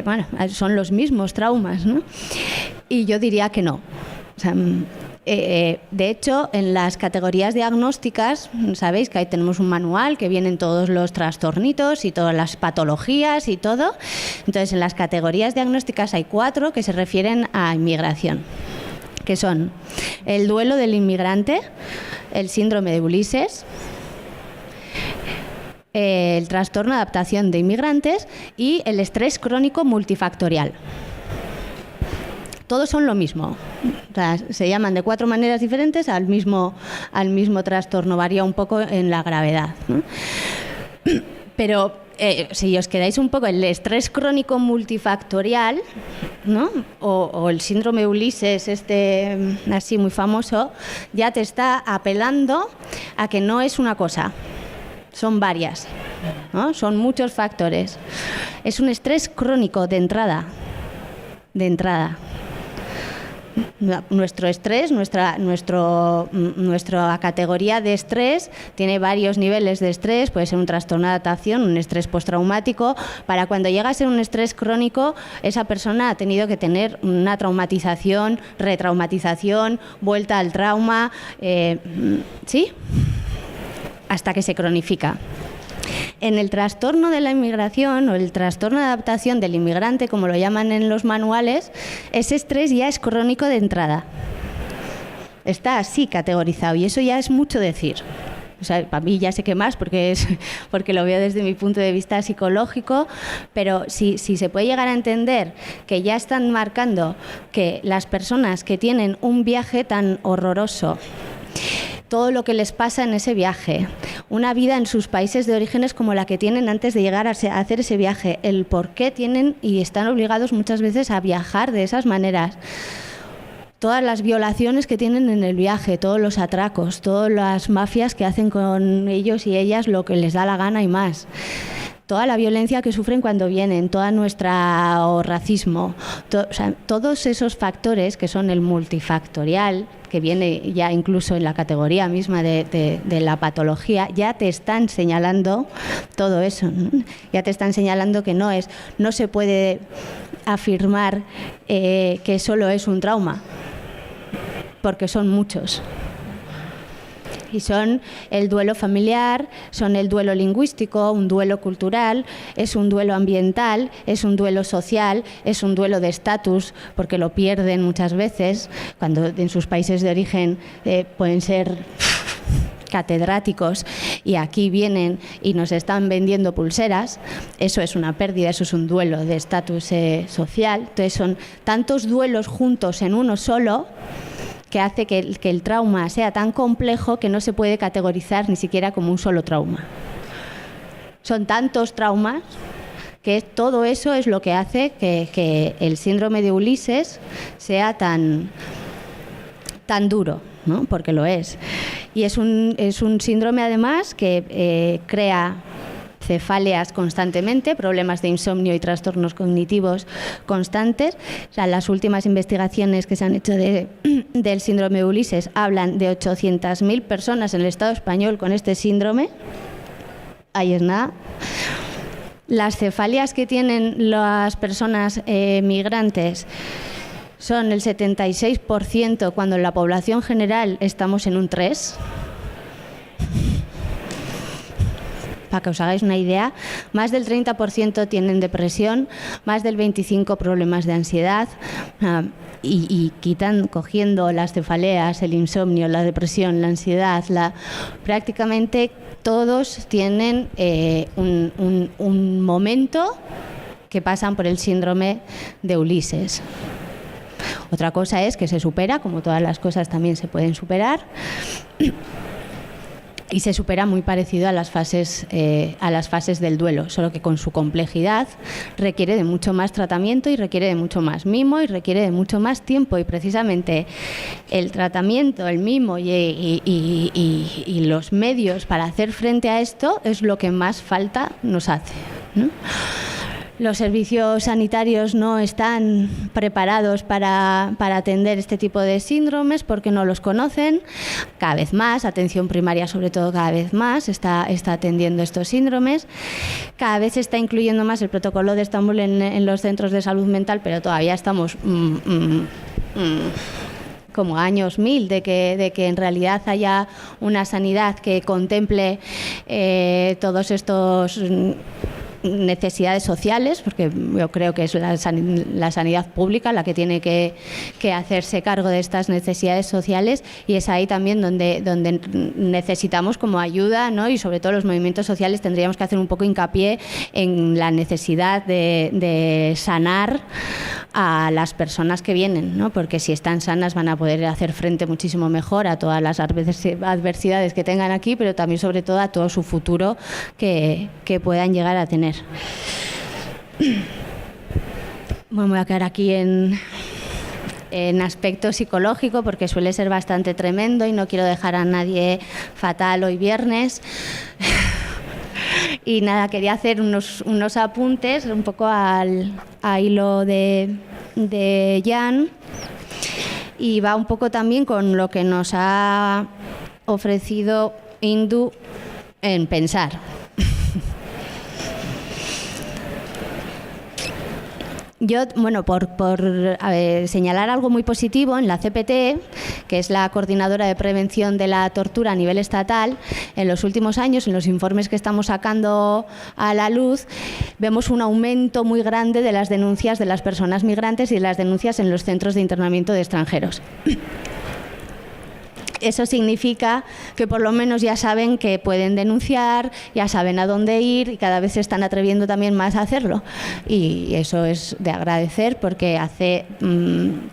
bueno, son los mismos traumas, ¿no? Y yo diría que no. O sea, de hecho, en las categorías diagnósticas, sabéis que ahí tenemos un manual que vienen todos los trastornitos y todas las patologías y todo. Entonces, en las categorías diagnósticas hay 4 que se refieren a inmigración, que son el duelo del inmigrante, el síndrome de Ulises, el trastorno de adaptación de inmigrantes y el estrés crónico multifactorial. Todos son lo mismo. O sea, se llaman de 4 maneras diferentes al mismo trastorno, varía un poco en la gravedad, ¿no? Pero si os quedáis un poco el estrés crónico multifactorial, ¿no? o el síndrome de Ulises, así muy famoso, ya te está apelando a que no es una cosa, son varias, ¿no? Son muchos factores. Es un estrés crónico de entrada. Nuestro estrés, nuestra categoría de estrés tiene varios niveles de estrés, puede ser un trastorno de adaptación, un estrés postraumático. Para cuando llega a ser un estrés crónico, esa persona ha tenido que tener una traumatización, retraumatización, vuelta al trauma, ¿sí? Hasta que se cronifica. En el trastorno de la inmigración o el trastorno de adaptación del inmigrante, como lo llaman en los manuales, ese estrés ya es crónico de entrada. Está así categorizado y eso ya es mucho decir. O sea, para mí ya sé que más porque lo veo desde mi punto de vista psicológico, pero si se puede llegar a entender que ya están marcando que las personas que tienen un viaje tan horroroso, todo lo que les pasa en ese viaje, una vida en sus países de orígenes como la que tienen antes de llegar a hacer ese viaje, el por qué tienen y están obligados muchas veces a viajar de esas maneras. Todas las violaciones que tienen en el viaje, todos los atracos, todas las mafias que hacen con ellos y ellas lo que les da la gana y más. Toda la violencia que sufren cuando vienen, toda nuestra racismo, o sea, todos esos factores que son el multifactorial, que viene ya incluso en la categoría misma de la patología, ya te están señalando todo eso, ¿no? Ya te están señalando que no se puede afirmar que solo es un trauma, porque son muchos. Y son el duelo familiar, son el duelo lingüístico, un duelo cultural, es un duelo ambiental, es un duelo social, es un duelo de estatus, porque lo pierden muchas veces, cuando en sus países de origen pueden ser catedráticos y aquí vienen y nos están vendiendo pulseras. Eso es una pérdida, eso es un duelo de estatus social. Entonces son tantos duelos juntos en uno solo que hace que el trauma sea tan complejo que no se puede categorizar ni siquiera como un solo trauma. Son tantos traumas que todo eso es lo que hace que el síndrome de Ulises sea tan duro, ¿no? Porque lo es. Y es un síndrome además que crea cefaleas constantemente, problemas de insomnio y trastornos cognitivos constantes. O sea, las últimas investigaciones que se han hecho del síndrome de Ulises hablan de 800.000 personas en el Estado español con este síndrome. Ahí es nada. Las cefaleas que tienen las personas migrantes son el 76%, cuando en la población general estamos en un 3%. Para que os hagáis una idea, más del 30% tienen depresión, más del 25% problemas de ansiedad, y cogiendo las cefaleas, el insomnio, la depresión, la ansiedad, prácticamente todos tienen un momento que pasan por el síndrome de Ulises. Otra cosa es que se supera, como todas las cosas también se pueden superar. Y se supera muy parecido a las fases del duelo, solo que con su complejidad requiere de mucho más tratamiento y requiere de mucho más mimo y requiere de mucho más tiempo, y precisamente el tratamiento, el mimo y los medios para hacer frente a esto es lo que más falta nos hace, ¿no? Los servicios sanitarios no están preparados para atender este tipo de síndromes porque no los conocen. Cada vez más, atención primaria sobre todo cada vez más está atendiendo estos síndromes. Cada vez se está incluyendo más el protocolo de Estambul en los centros de salud mental, pero todavía estamos como años 1000 de que en realidad haya una sanidad que contemple todos estos necesidades sociales, porque yo creo que es la sanidad pública la que tiene que hacerse cargo de estas necesidades sociales, y es ahí también donde necesitamos como ayuda, ¿no? Y sobre todo los movimientos sociales tendríamos que hacer un poco hincapié en la necesidad de sanar a las personas que vienen, ¿no? Porque si están sanas van a poder hacer frente muchísimo mejor a todas las adversidades que tengan aquí, pero también sobre todo a todo su futuro que puedan llegar a tener. Bueno, me voy a quedar aquí en aspecto psicológico porque suele ser bastante tremendo y no quiero dejar a nadie fatal hoy viernes. Y nada, quería hacer unos apuntes un poco a hilo de Jan, y va un poco también con lo que nos ha ofrecido Indu en pensar. Yo, bueno, por señalar algo muy positivo, en la CPT, que es la Coordinadora de Prevención de la Tortura a nivel estatal, en los últimos años, en los informes que estamos sacando a la luz, vemos un aumento muy grande de las denuncias de las personas migrantes y de las denuncias en los centros de internamiento de extranjeros. eso significa que por lo menos ya saben que pueden denunciar, ya saben a dónde ir y cada vez se están atreviendo también más a hacerlo. Y eso es de agradecer porque hace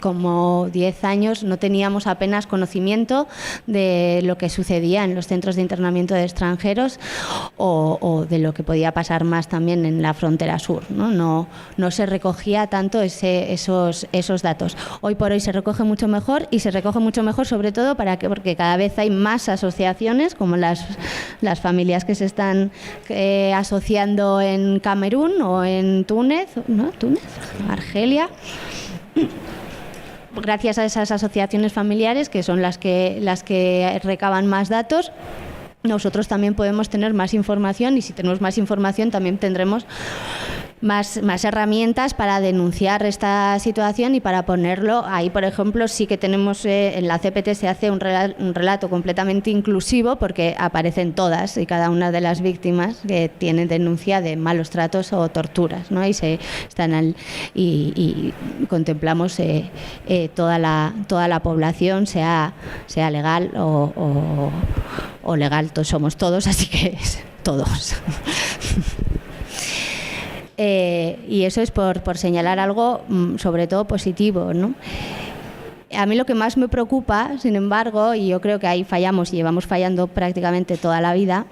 como 10 años no teníamos apenas conocimiento de lo que sucedía en los centros de internamiento de extranjeros o de lo que podía pasar más también en la frontera sur, ¿no? No se recogía tanto esos datos. Hoy por hoy se recoge mucho mejor y se recoge mucho mejor sobre todo porque cada vez hay más asociaciones como las familias que se están asociando en Camerún o en Túnez, ¿no? Argelia. Gracias a esas asociaciones familiares, que son las que recaban más datos, nosotros también podemos tener más información y si tenemos más información también tendremos más herramientas para denunciar esta situación y para ponerlo ahí. Por ejemplo, sí que tenemos en la CPT se hace un relato completamente inclusivo porque aparecen todas y cada una de las víctimas que tienen denuncia de malos tratos o torturas, ¿no? Y contemplamos toda la población, sea legal o legal, somos todos, así que todos. Y eso es por señalar algo sobre todo positivo, ¿no? A mí lo que más me preocupa, sin embargo, y yo creo que ahí fallamos y llevamos fallando prácticamente toda la vida,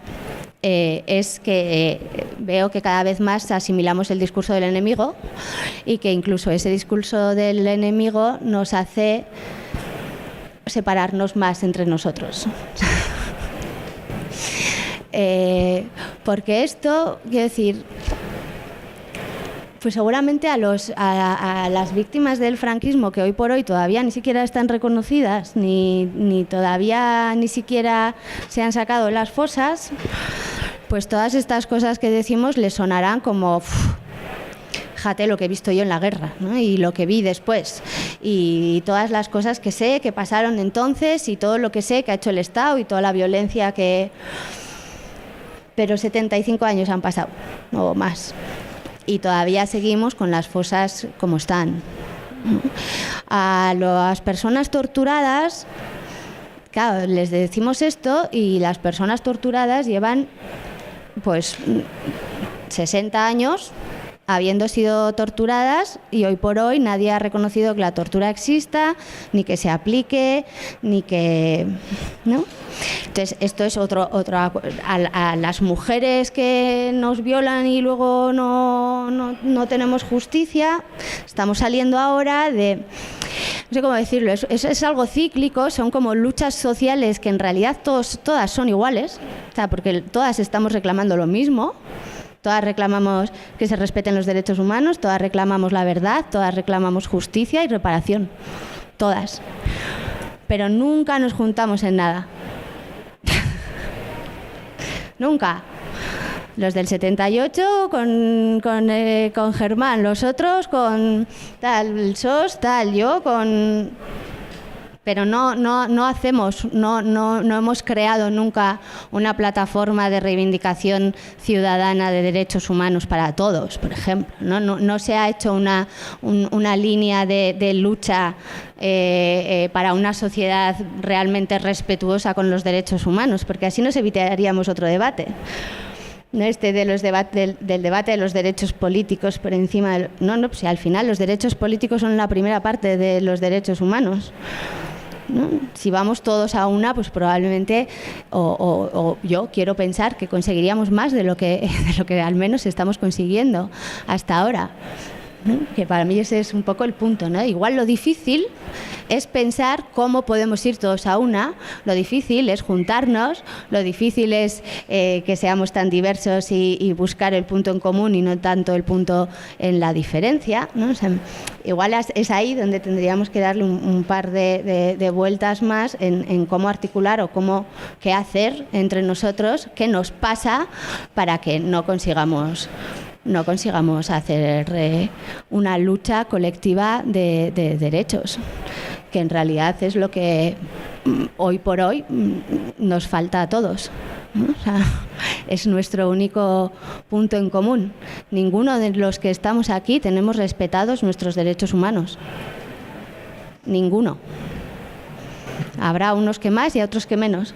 es que veo que cada vez más asimilamos el discurso del enemigo y que incluso ese discurso del enemigo nos hace separarnos más entre nosotros. Porque esto, quiero decir, pues seguramente a las víctimas del franquismo que hoy por hoy todavía ni siquiera están reconocidas ni todavía ni siquiera se han sacado las fosas, pues todas estas cosas que decimos les sonarán como fíjate lo que he visto yo en la guerra, ¿no? Y lo que vi después y todas las cosas que sé que pasaron entonces y todo lo que sé que ha hecho el Estado y toda la violencia que... Pero 75 años han pasado o más y todavía seguimos con las fosas como están. A las personas torturadas, claro, les decimos esto y las personas torturadas llevan pues 60 años habiendo sido torturadas y hoy por hoy nadie ha reconocido que la tortura exista, ni que se aplique, ni que... ¿no? Entonces, esto es otro a las mujeres que nos violan y luego no tenemos justicia, estamos saliendo ahora de... No sé cómo decirlo, es algo cíclico, son como luchas sociales que en realidad todas son iguales, o sea, porque todas estamos reclamando lo mismo. Todas reclamamos que se respeten los derechos humanos, todas reclamamos la verdad, todas reclamamos justicia y reparación. Todas. Pero nunca nos juntamos en nada. Nunca. Los del 78 con Germán, los otros con tal, el SOS, tal, yo con... Pero no hemos creado nunca una plataforma de reivindicación ciudadana de derechos humanos para todos, por ejemplo. No se ha hecho una línea de lucha para una sociedad realmente respetuosa con los derechos humanos, porque así nos evitaríamos otro debate. ¿No? Del debate de los derechos políticos por encima del... pues al final los derechos políticos son la primera parte de los derechos humanos. ¿No? Si vamos todos a una, pues probablemente, o yo quiero pensar que conseguiríamos más de lo que al menos estamos consiguiendo hasta ahora, ¿no? Que para mí ese es un poco el punto, ¿no? Igual lo difícil es pensar cómo podemos ir todos a una, lo difícil es juntarnos, lo difícil es que seamos tan diversos y buscar el punto en común y no tanto el punto en la diferencia, ¿no? O sea, igual es ahí donde tendríamos que darle un par de vueltas más en cómo articular o qué hacer entre nosotros, qué nos pasa para que no consigamos hacer una lucha colectiva de derechos, que en realidad es lo que hoy por hoy nos falta a todos, ¿no? O sea, es nuestro único punto en común. Ninguno de los que estamos aquí tenemos respetados nuestros derechos humanos. Ninguno. Habrá unos que más y a otros que menos,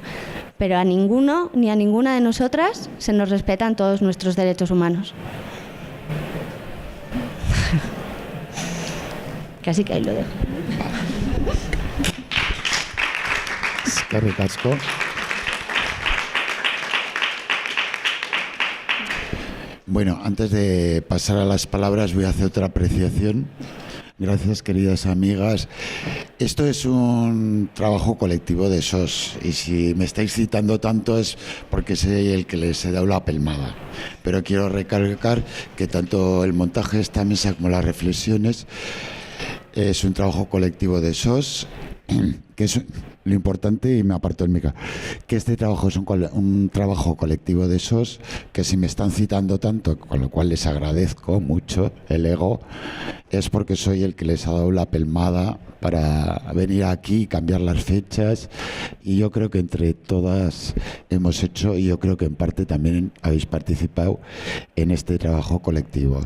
pero a ninguno ni a ninguna de nosotras se nos respetan todos nuestros derechos humanos. Casi que ahí lo dejo. Eskerrik asko. Bueno, antes de pasar a las palabras voy a hacer otra apreciación. Gracias, queridas amigas. Esto es un trabajo colectivo de SOS y si me estáis citando tanto es porque soy el que les he dado la pelmada. Pero quiero recalcar que tanto el montaje de esta mesa como las reflexiones es un trabajo colectivo de SOS, que es lo importante, y me aparto el micro, que este trabajo es un trabajo colectivo de SOS, que si me están citando tanto, con lo cual les agradezco mucho el ego, es porque soy el que les ha dado la pelmada para venir aquí y cambiar las fechas, y yo creo que entre todas hemos hecho, y yo creo que en parte también habéis participado en este trabajo colectivo.